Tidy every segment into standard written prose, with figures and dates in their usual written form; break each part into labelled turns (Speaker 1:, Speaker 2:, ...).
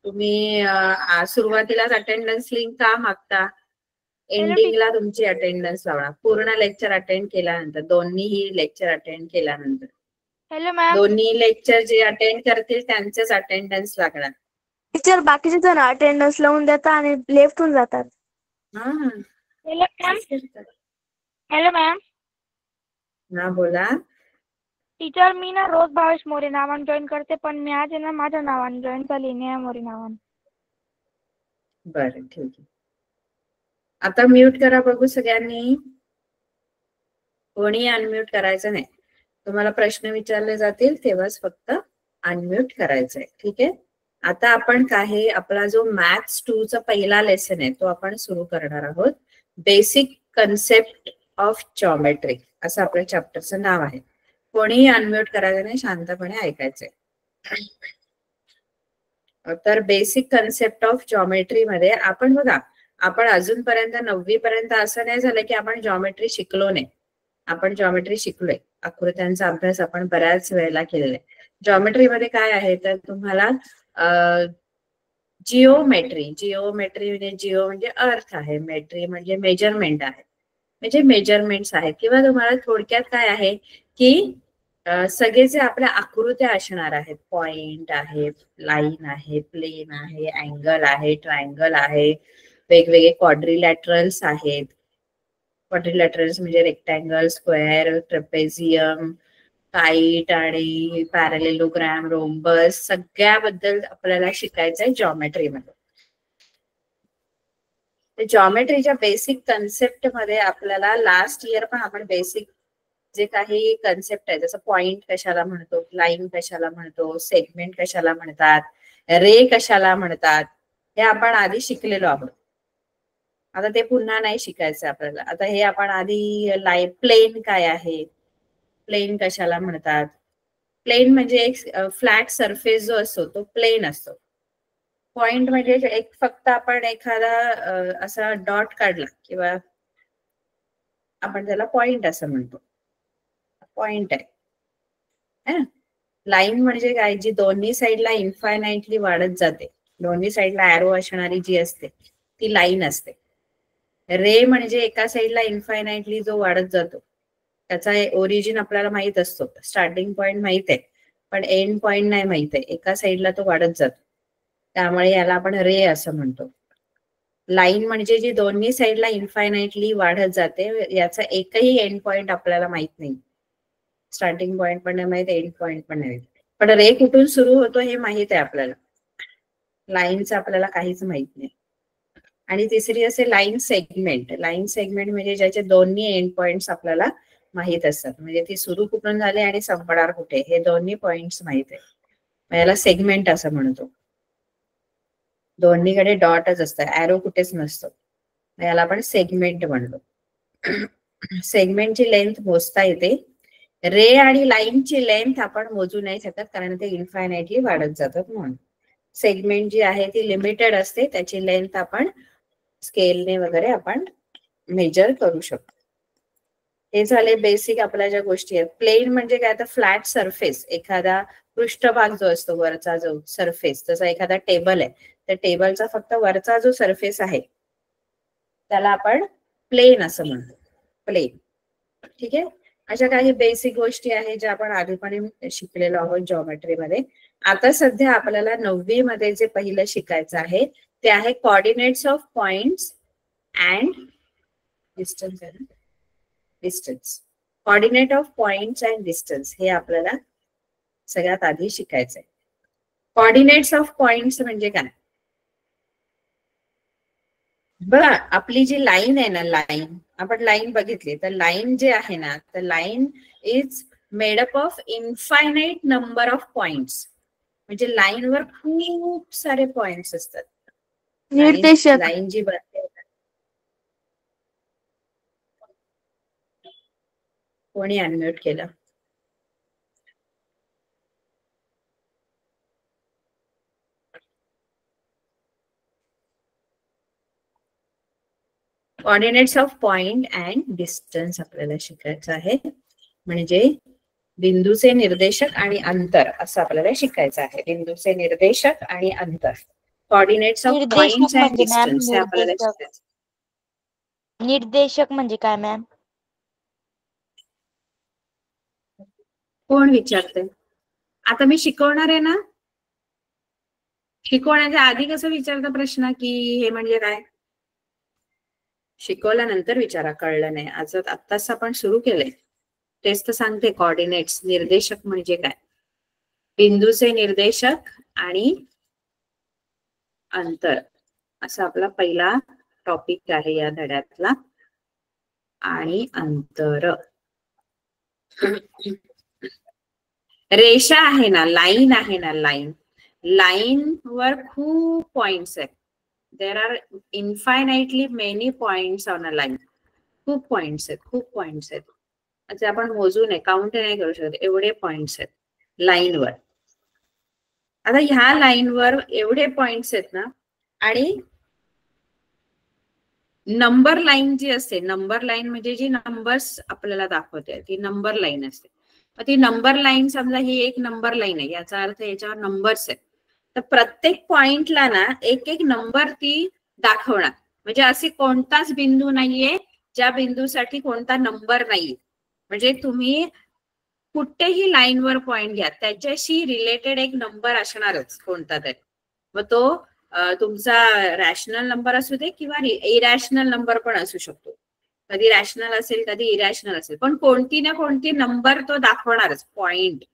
Speaker 1: तुम्ही सुरुवातीलाच attendance link का मागता? एंडिंगला तुमची अटेंडन्स लावणार. पूर्ण लेक्चर अटेंड केल्यानंतर, दोन्ही लेक्चर अटेंड केल्यानंतर.
Speaker 2: Hello ma'am.
Speaker 1: दोन्ही लेक्चर जे अटेंड करतील त्यांचेच अटेंडन्स लागणार.
Speaker 3: टीचर बाकीचे जण अटेंडन्स लावून देतात आणि लेफ्ट होऊन जातात.
Speaker 2: Hello ma'am. Hello ma'am.
Speaker 1: ना बोला.
Speaker 2: टीचर मी ना रोज भावेश मोरे नावाने जॉईन करते, पण मी आज ना माझ्या नावाने जॉईन झाली, नेहा मोरे नावाने.
Speaker 1: बरं ठीक आहे. आता म्यूट करा बघू सगळ्यांनी. कोणी अनम्यूट करायचं नाही. तुम्हाला प्रश्न विचारले जातील तेव्हाच फक्त अनम्यूट करायचंय. ठीक आहे. आता आपण काही आपला जो मॅथ्स 2 चा पहिला लेसन आहे तो आपण सुरू करणार आहोत. बेसिक कन्सेप्ट ऑफ जॉमेट्री असं आपल्या चॅप्टरचं नाव आहे. कोणीही अनम्यूट करायचं नाही, शांतपणे ऐकायचंय. तर बेसिक कन्सेप्ट ऑफ जॉमेट्री मध्ये आपण बघा, आपण अजूनपर्यंत 9वी पर्यंत असं नाही झालं की आपण जॉमेट्री शिकलो नाही. आपण जॉमेट्री शिकलोय. आकृत्यांचा अभ्यास आपण बऱ्याच वेळेला केलेला आहे. जॉमेट्री मध्ये काय आहे तर तुम्हाला जिओमेट्री म्हणजे जिओ म्हणजे अर्थ आहे, मेट्री म्हणजे मेजरमेंट आहे, म्हणजे मेजरमेंट्स आहेत. किंवा तुम्हाला थोडक्यात काय आहे की सगळे जे आपल्या आकृत्या असणार आहेत, पॉइंट आहे, लाईन आहे, प्लेन आहे, अँगल आहे, ट्रायंगल आहे, वेगवेगळे क्वाड्रिलॅटरल्स आहेत. क्वाड्रिलॅटरल्स म्हणजे रेक्टँगल, स्क्वेअर, ट्रेपेझियम, काइट आणि पॅरालेलोग्राम, रोम्बस, सगळ्याबद्दल आपल्याला शिकायचंय जॉमेट्रीमध्ये. जॉमेट्रीच्या बेसिक कन्सेप्ट मध्ये आपल्याला लास्ट इयर पण आपण बेसिक जे काही कन्सेप्ट आहे, जसं पॉइंट कशाला म्हणतो, लाईन कशाला म्हणतो, सेगमेंट कशाला म्हणतात, रे कशाला म्हणतात, हे आपण आधी शिकलेलो आहोत. आता ते पुन्हा नाही शिकायचं आपल्याला. आता हे आपण आधी प्लेन काय आहे, प्लेन कशाला म्हणतात. प्लेन म्हणजे एक फ्लॅट सरफेस जो असतो तो प्लेन असतो. पॉइंट म्हणजे एक फक्त आपण एखादा असा डॉट काढला किंवा आपण त्याला पॉइंट असं म्हणतो, पॉइंट आहे. लाईन म्हणजे काय, जी दोन्ही साईडला इन्फायनाइटली वाढत जाते, दोन्ही साईडला एरो असणारी जी असते ती लाईन असते. रे म्हणजे एका साईडला इन्फायनाइटली जो वाढत जातो, त्याचा ओरिजिन आपल्याला माहित असतो, स्टार्टिंग पॉइंट माहित आहे पण एंड पॉइंट नाही माहित आहे, एका साईडला तो वाढत जातो, त्यामुळे याला आपण रे असं म्हणतो. लाईन म्हणजे जी दोन्ही साईडला इन्फायनाइटली वाढत जाते, याचा एकही एंड पॉइंट आपल्याला माहित नाही, स्टार्टिंग पॉइंट पण नाही माहित, एंड पॉइंट पण नाही. पण रे कुठून सुरू होतो हे माहित आहे आपल्याला, लाईनचं आपल्याला काहीच माहित नाही. आणि तिसरी असे लाईन सेगमेंट. लाईन सेगमेंट म्हणजे ज्याचे दोन्ही एंड पॉइंट्स आपल्याला माहित असतात, म्हणजे ती सुरू कुठून झाले आणि संपणार कुठे हे दोन्ही पॉइंट्स माहित आहे, याला सेगमेंट असं म्हणतो. दोन्हीकडे डॉटच असतात, एरो कुठेच नसतो, याला आपण सेगमेंट म्हणतो. सेगमेंटची लेंथ मोजता येते. रे आणि लाईनची लेंथ आपण मोजू नाही शकत कारण ते इन्फायनाइटली वाढत जातात म्हणून. सेगमेंट जी आहे ती लिमिटेड असते, त्याची लेंथ आपण स्केलने वगैरे आपण मेजर करू शकतो. हे झाले बेसिक आपल्या ज्या गोष्टी आहेत. प्लेन म्हणजे काय, तर फ्लॅट सरफेस, एखादा पृष्ठभाग जो असतो वरचा जो सरफेस, जसा एखादा टेबल आहे, त्या टेबलचा फक्त वरचा जो सरफेस आहे त्याला आपण प्लेन असं म्हणतो, प्लेन. ठीक आहे. अशा काही बेसिक गोष्टी आहेत ज्या आपण आधीपणे शिकलेलो आहोत जॉमेट्रीमध्ये. आता सध्या आपल्याला 9वी मध्ये जे पहिलं शिकायचं आहे ते आहे coordinates of points and distance. Distance, coordinate of points and distance हे आपल्याला सगळ्यात आधी शिकायचंय. कोऑर्डिनेट्स ऑफ पॉइंट्स म्हणजे काय, बघा आपली जी लाईन आहे ना, लाईन आपण लाईन बघितली तर लाईन जे आहे ना, तर line is made up of infinite number of points. म्हणजे लाईन वर खूप सारे पॉइंट्स असतात. लाईन जी बनते, कोणी अनम्यूट केलं? Coordinates of point and distance आपल्याला शिकायचं आहे. म्हणजे बिंदूचे निर्देशक आणि अंतर असं आपल्याला शिकायचं आहे. बिंदूचे निर्देशक आणि अंतर. कोऑर्डिनेट्स ऑफ
Speaker 4: निर्देशक
Speaker 1: पॉइंट्स अँड
Speaker 4: म्हणजे मॅम
Speaker 1: डिस्टन्स हे आपल्याला
Speaker 4: निर्देशक.
Speaker 1: शिकायचं.
Speaker 4: निर्देशक म्हणजे काय मॅम?
Speaker 1: कोण विचारते? आता मी शिकवणार आहे ना, शिकवण्याच्या आधी कसं विचारता प्रश्न की हे म्हणजे काय? शिकवल्यानंतर विचारा, कळलं नाही. आत्ताच आपण सुरू केलंय. तेच तर सांगते, कोऑर्डिनेट्स निर्देशक म्हणजे काय, बिंदूचे निर्देशक आणि अंतर, असा आपला पहिला टॉपिक आहे या धड्यातला. आणि अंतर, रेषा आहे ना, लाईन आहे ना, लाईन वर खूप पॉइंट्स आहेत. There are infinitely many points on a line. खूप पॉइंट्स आहेत. अच्छा, आपण मोजू नये, काउंट नाही करू शकत, एवढे पॉइंट्स आहेत लाईनवर. आता ह्या लाईनवर एवढे पॉइंट्स आहेत ना, आणि नंबर लाईन जी असते, नंबर लाईन म्हणजे जी नंबर्स आपल्याला दाखवते ती नंबर लाईन असते. ती नंबर लाईन, समजा ही एक नंबर लाईन आहे, याचा अर्थ याच्यावर नंबर्स आहेत. तर प्रत्येक पॉइंटला ना एक एक नंबर ती दाखवणार. म्हणजे असे कोणताच बिंदू नाहीये ज्या बिंदूसाठी कोणता नंबर नाहीये. म्हणजे तुम्ही कुठेही लाईनवर पॉइंट घ्या, त्याच्याशी रिलेटेड एक नंबर असणारच कोणता तरी. मग तो तुमचा रॅशनल नंबर असू दे किंवा इरॅशनल नंबर पण असू शकतो. कधी रॅशनल असेल, कधी इरॅशनल असेल, पण कोणती ना कोणती नंबर तो दाखवणारच. पॉइंट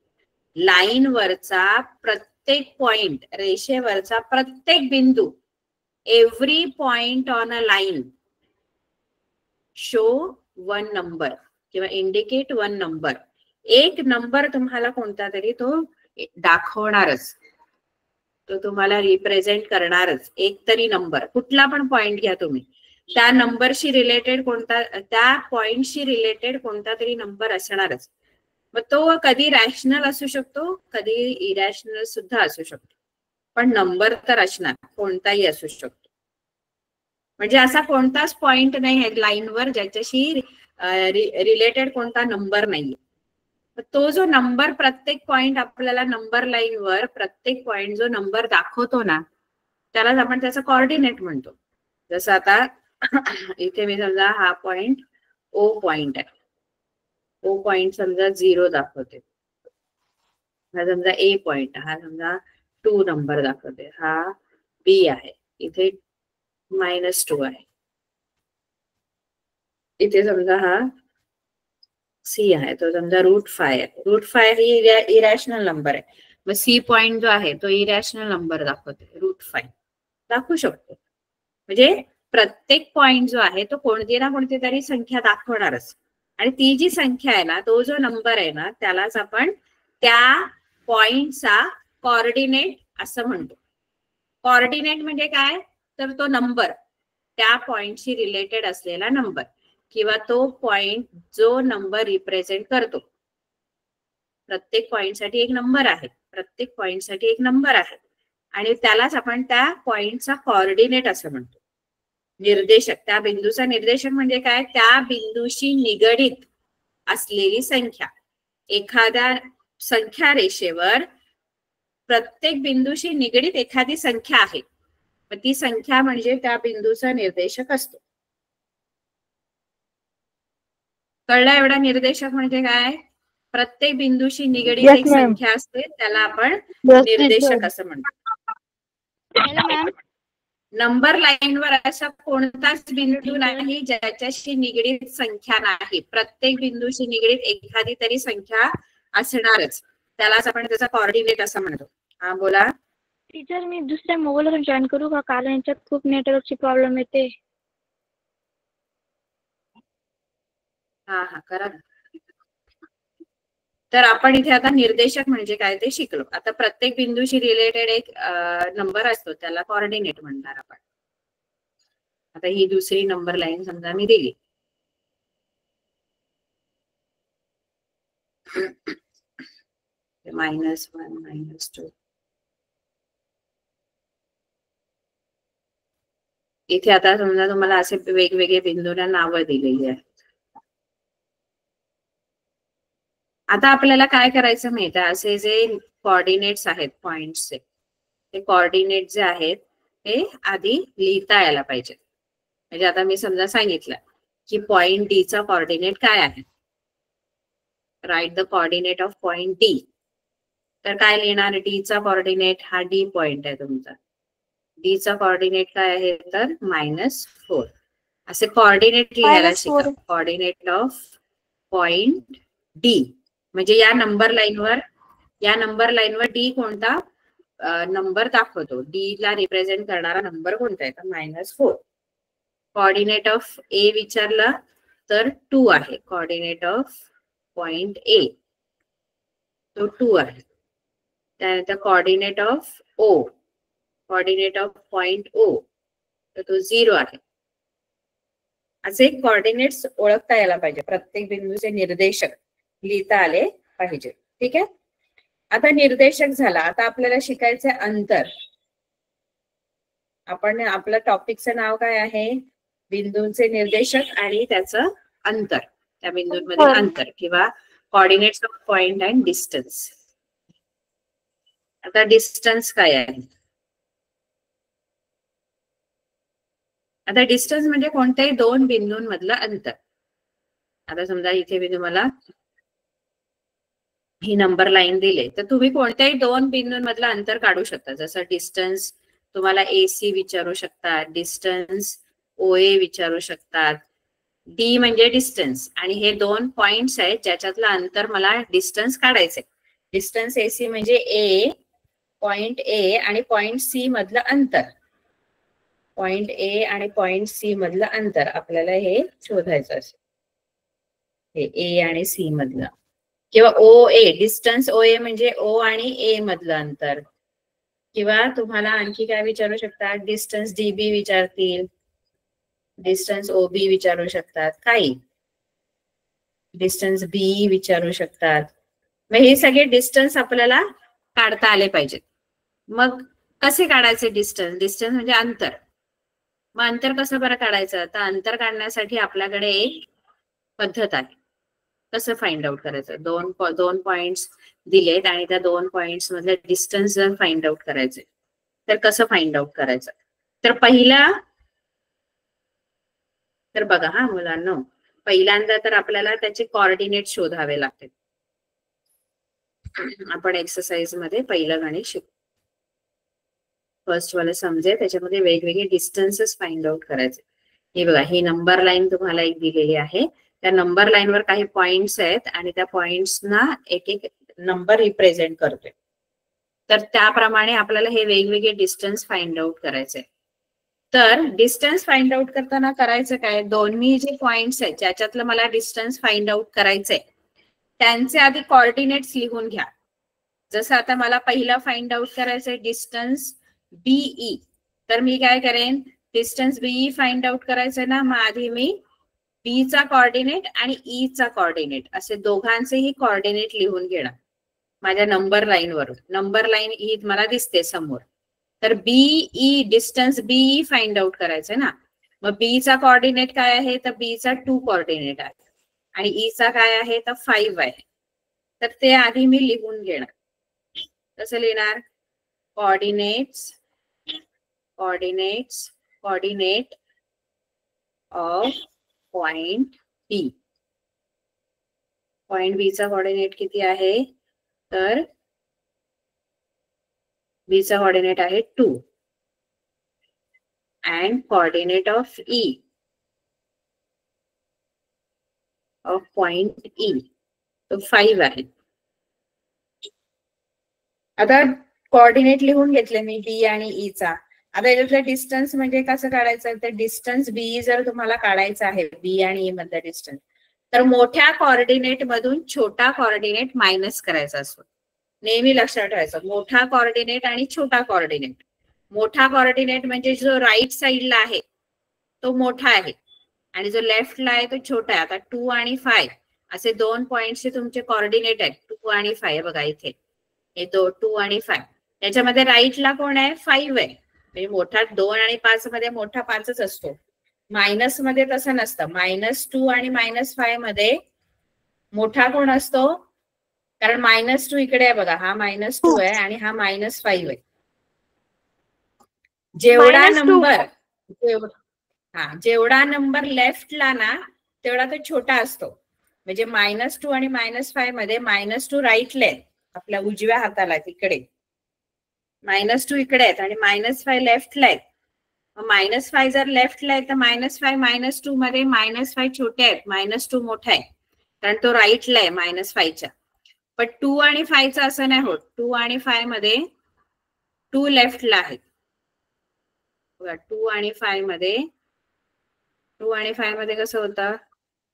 Speaker 1: लाईन वरचा प्रत्येक पॉइंट, रेषेवरचा प्रत्येक बिंदू, every point on a line show one number किंवा इंडिकेट वन नंबर. एक नंबर तुम्हाला कोणता तरी तो दाखवणारच, तो तुम्हाला रिप्रेझेंट करणारच. एक तरी नंबर, कुठला पण पॉइंट घ्या तुम्ही, त्या नंबरशी रिलेटेड कोणता, त्या पॉइंटशी रिलेटेड कोणता तरी नंबर असणारच. मग तो कधी रॅशनल असू शकतो, कधी इरॅशनल सुद्धा असू शकतो, पण नंबर तर असणार, कोणताही असू शकतो. म्हणजे असा कोणताच पॉइंट नाही आहे लाईनवर ज्याच्याशी रिलेटेड कोणता नंबर नाहीये. तो जो नंबर, प्रत्येक पॉइंट आपल्याला नंबर लाईनवर प्रत्येक पॉइंट जो नंबर दाखवतो ना, त्यालाच आपण त्याचा कोऑर्डिनेट म्हणतो. जसं आता इथे मी समजा हा पॉइंट ओ पॉइंट आहे, ओ पॉइंट समजा 0 दाखवते, हा समजा ए पॉइंट, हा समजा 2 नंबर दाखवते, हा बी आहे, इथे -2 आहे, इथे समजा हा सी आहे, तो समजा √5 आहे. √5 ही इरॅशनल नंबर आहे. मग सी पॉइंट जो आहे तो इरॅशनल नंबर दाखवते, √5 दाखवू शकतो. म्हणजे प्रत्येक पॉइंट जो आहे तो कोणती ना कोणती तरी संख्या दाखवणारच. आणि ती जी संख्या आहे ना, तो जो नंबर आहे ना, त्यालाच आपण त्या पॉइंटचा कोऑर्डिनेट असं म्हणतो. कोऑर्डिनेट म्हणजे काय, तर तो नंबर, त्या पॉइंटशी रिलेटेड असलेला नंबर, किंवा तो पॉइंट जो नंबर रिप्रेझेंट करतो. प्रत्येक पॉइंटसाठी एक नंबर आहे, प्रत्येक पॉइंटसाठी एक नंबर आहे, आणि त्यालाच आपण त्या पॉइंटचा कोऑर्डिनेट असं म्हणतो. निर्देशक, त्या बिंदूचा निर्देशक म्हणजे काय, त्या बिंदूशी निगडीत असलेली संख्या. एखाद्या संख्या रेषेवर प्रत्येक बिंदूशी निगडीत एखादी संख्या आहे, मग ती संख्या म्हणजे त्या बिंदूचा निर्देशक असतो. कळलं एवढा? निर्देशक म्हणजे काय, प्रत्येक बिंदूशी निगडीत एक संख्या असते, त्याला आपण निर्देशक असं म्हणतो. नंबर लाईनवर असा कोणताच बिंदू नाही ज्याच्याशी निगडीत संख्या नाही. प्रत्येक बिंदूशी निगडीत एखादी तरी संख्या असणारच, त्यालाच आपण त्याचा कोऑर्डिनेट असं म्हणतो. हा बोला.
Speaker 2: टीचर, मी दुसऱ्या मोबाईलवरून जॉईन करू का, कारण याच्यात खूप नेटवर्कची प्रॉब्लेम येते.
Speaker 1: हा हा, करा ना. तर आपण इथे आता निर्देशक म्हणजे काय ते शिकलो. आता प्रत्येक बिंदूशी रिलेटेड एक नंबर असतो, त्याला कोऑर्डिनेट म्हणणार आपण. आता ही दुसरी नंबर लाईन समजा मी दिली, -1 -2. इथे आता समजा तुम्हाला असे वेगवेगळे बिंदूंना नावं दिलेली आहेत. आता आपल्याला काय करायचं माहिती आहे, असे जे कोऑर्डिनेट्स आहेत पॉइंट्सचे, ते कोऑर्डिनेट जे आहेत हे आधी लिहिता यायला पाहिजे. म्हणजे आता मी समजा सांगितलं की पॉइंट डी चा कोऑर्डिनेट काय आहे, write the coordinate of point D. तर काय लिहिणार, डी चा कोऑर्डिनेट, हा डी पॉइंट आहे तुमचा, डी चा कोऑर्डिनेट काय आहे तर -4. असे कोऑर्डिनेट लिहायला शिका.
Speaker 3: -4.
Speaker 1: कोऑर्डिनेट ऑफ पॉइंट डी म्हणजे या नंबर लाईनवर डी कोणता नंबर दाखवतो, डी ला रिप्रेझेंट करणारा नंबर कोणता आहे तर -4. कोऑर्डिनेट ऑफ ए विचारला तर 2 आहे. कोऑर्डिनेट ऑफ पॉइंट ए तो 2 आहे. त्यानंतर coordinate of O, coordinate of point O तर तो 0 आहे. असे कोऑर्डिनेट्स ओळखता यायला पाहिजे, प्रत्येक बिंदूचे निर्देशक लिहिता आले पाहिजे. ठीक आहे. आता निर्देशक झाला, आता आपल्याला शिकायचं अंतर. आपण आपलं टॉपिकचं नाव काय आहे, बिंदूंचे निर्देशक आणि त्याचं अंतर, त्या बिंदूंमध्ये अंतर किंवा coordinates of point and distance. आता डिस्टन्स काय आहे, आता डिस्टन्स म्हणजे कोणत्याही दोन बिंदूंमधलं अंतर. आता समजा इथे मी तुम्हाला ही नंबर लाईन दिले तर तुम्ही कोणत्याही दोन बिंदूंमधलं अंतर काढू शकता. जसं डिस्टन्स तुम्हाला AC विचारू शकतात, डिस्टन्स OA विचारू शकतात. डी म्हणजे डिस्टन्स आणि हे 2 पॉइंट्स आहेत ज्याच्यातलं अंतर मला डिस्टन्स काढायचंय. डिस्टन्स AC म्हणजे A, पॉइंट A आणि पॉइंट C मधलं अंतर. पॉइंट A आणि पॉइंट C मधलं अंतर आपल्याला हे शोधायचं असेल, हे A आणि C मधलं. किंवा OA, डिस्टन्स OA म्हणजे O आणि A मधलं अंतर. किंवा तुम्हाला आणखी काय विचारू शकतात, डिस्टन्स DB विचारतील, डिस्टन्स OB विचारू शकतात, काही डिस्टन्स B विचारू शकतात. मग हे सगळे डिस्टन्स आपल्याला काढता आले पाहिजेत. मग कसे काढायचे डिस्टन्स, डिस्टन्स म्हणजे अंतर. मग अंतर कसं बरं काढायचं, तर अंतर काढण्यासाठी आपल्याकडे एक पद्धत आहे. कसं फाइंड आउट करायचं, दोन पॉइंट्स दिलेत आणि त्या 2 पॉइंट्स मधले डिस्टन्स जर फाइंड आउट करायचे तर कसं फाइंड आउट करायचं. तर पहिला तर बघा हा मुलांना, पहिल्यांदा तर आपल्याला त्याचे कोऑर्डिनेट शोधावे लागतील. आपण एक्सरसाइज मध्ये पहिलं गणित शिकू. फर्स्ट वाला समजेल, त्याच्यामध्ये वेगवेगळे डिस्टन्सेस फाइंड आउट करायचे. हे बघा, ही नंबर लाईन तुम्हाला एक दिलेली आहे, त्या नंबर लाईन वर काही पॉइंट्स आहेत आणि त्या पॉइंट्सना एक एक नंबर रिप्रेझेंट करतोय. तर त्याप्रमाणे आपल्याला हे वेगवेगळे डिस्टन्स फाइंड आउट करायचे. तर डिस्टन्स फाइंड आउट करताना करायचं काय, दोन्ही जे पॉइंट्स आहेत ज्याच्यातलं मला डिस्टन्स फाइंड आउट करायचंय त्यांचे आधी कोऑर्डिनेट्स लिहून घ्या. जसं आता मला पहिला फाइंड आउट करायचंय डिस्टन्स BE, तर मी काय करेन, डिस्टन्स BE फाइंड आउट करायचंय ना, मग आधी मी B चा कोऑर्डिनेट आणि E चा कोऑर्डिनेट असे दोघांचेही कोऑर्डिनेट लिहून घेणार माझ्या नंबर लाईन वरून. नंबर लाईन ही मला दिसते समोर. तर BE, distance BE find out करायचंय ना, मग B चा कोऑर्डिनेट काय आहे तर B चा 2 कोऑर्डिनेट आहे आणि E चा काय आहे तर 5 आहे. तर ते आधी मी लिहून घेणार. कसं लिहिणार, coordinate of point B. Point B चा कोऑर्डिनेट किती आहे तर B चा कोऑर्डिनेट आहे 2 and coordinate of E of point E तो 5 आहे. आता कोऑर्डिनेट लिहून घेतले मी B आणि E चा. आता याच्यातलं डिस्टन्स म्हणजे कसं काढायचं, तर डिस्टन्स BE जर तुम्हाला काढायचं आहे, B आणि E मधलं डिस्टन्स, तर मोठ्या कोऑर्डिनेट मधून छोटा कोऑर्डिनेट मायनस करायचा असतो. नेहमी लक्षात ठेवायचं, मोठा कोऑर्डिनेट आणि छोटा कोऑर्डिनेट. मोठा कोऑर्डिनेट म्हणजे जो राईट साइडला आहे तो मोठा आहे आणि जो लेफ्टला आहे तो छोटा आहे. आता 2 आणि 5 असे 2 पॉइंटचे तुमचे कोऑर्डिनेट आहेत, 2 आणि 5. बघा इथे हे 2 आणि 5, त्याच्यामध्ये राईटला कोण आहे 5 आहे. म्हणजे मोठा 2 आणि 5 मध्ये मोठा 5च असतो. मायनस मध्ये तसं नसतं. -2 आणि -5 मध्ये मोठा कोण असतो, कारण -2 इकडे आहे बघा, हा -2 आहे आणि हा -5 आहे. जेवढा
Speaker 3: -2.
Speaker 1: नंबर जेवढा नंबर लेफ्टला ना तेवढा तो छोटा असतो. म्हणजे -2 आणि -5 मध्ये -2 राईटला आहे, आपल्या उजव्या हाताला तिकडे -2 इकडे आहेत आणि -5 लेफ्टला आहेत. -5 जर लेफ्टला आहे तर -5 -2 मध्ये -5 छोटे आहेत, -2 मोठा आहे कारण तो राईटला आहे -5च्या. पण 2 आणि 5चं असं नाही होत. 2 आणि 5 मध्ये 2 लेफ्टला आहेत. 2 आणि 5 मध्ये कसं होतं,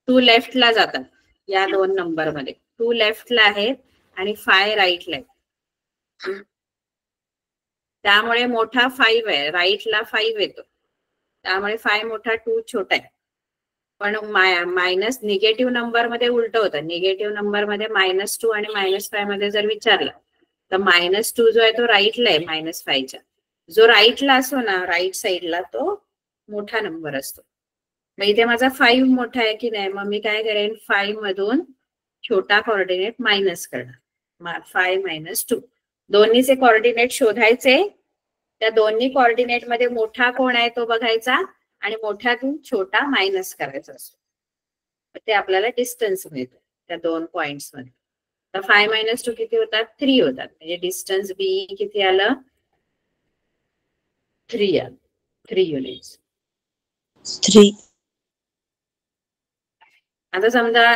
Speaker 1: 2 लेफ्टला जातात या दोन नंबर मध्ये. 2 लेफ्टला आहेत आणि 5 राईटला आहेत. त्यामुळे मोठा 5 आहे, राईटला 5 येतो, त्यामुळे 5 मोठा 2 छोटा आहे. पण मायनस निगेटिव्ह नंबर मध्ये उलट होतं. निगेटिव्ह नंबर मध्ये -2 आणि -5 मध्ये जर विचारलं तर -2 जो आहे तो राईटला आहे -5च्या. जो राईटला असतो ना, राईट साईडला, तो मोठा नंबर असतो. मग इथे माझा 5 मोठा आहे की नाही, मग मी काय करेन, 5 मधून छोटा कोऑर्डिनेट मायनस करणार. 5 - 2 दोन्हीचे कोऑर्डिनेट शोधायचे. त्या दोन्ही कोऑर्डिनेट मध्ये मोठा कोण आहे तो बघायचा आणि मोठ्यातून छोटा मायनस करायचा असतो. ते आपल्याला डिस्टन्स मिळतो त्या दोन पॉइंट्स मध्ये. तर 5 - 2 किती होतात, 3 होतात. म्हणजे डिस्टन्स बी किती आलं, 3 आलं, 3 युनिट्स.
Speaker 4: 3.
Speaker 1: आता समजा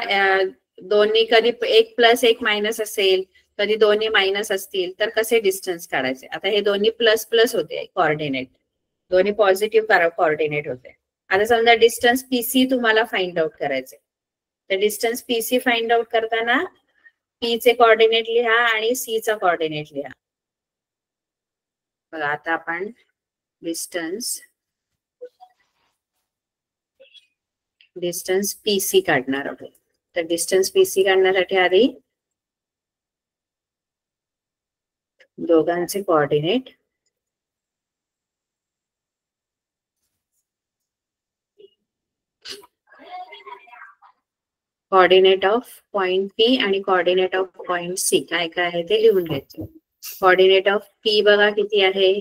Speaker 1: दोन्ही कधी 1 प्लस 1 मायनस असेल, कधी दोन्ही मायनस असतील, तर कसे डिस्टन्स काढायचे. आता हे दोन्ही प्लस प्लस होते कोऑर्डिनेट, दोन्ही पॉझिटिव्ह कोऑर्डिनेट होते. आता समजा डिस्टन्स पीसी तुम्हाला फाइंड आउट करायचे, तर डिस्टन्स पीसी फाइंड आउट करताना पी चे कोऑर्डिनेट लिहा आणि सी चा कोऑर्डिनेट लिहा. बघा आता आपण डिस्टन्स पीसी काढणार आहोत. तर डिस्टन्स पीसी काढण्यासाठी आधी दोघांचे कोऑर्डिनेट ऑफ पॉइंट पी आणि कोऑर्डिनेट ऑफ पॉइंट सी काय काय आहे ते लिहून घ्यायचे. कोऑर्डिनेट ऑफ पी बघा किती आहे,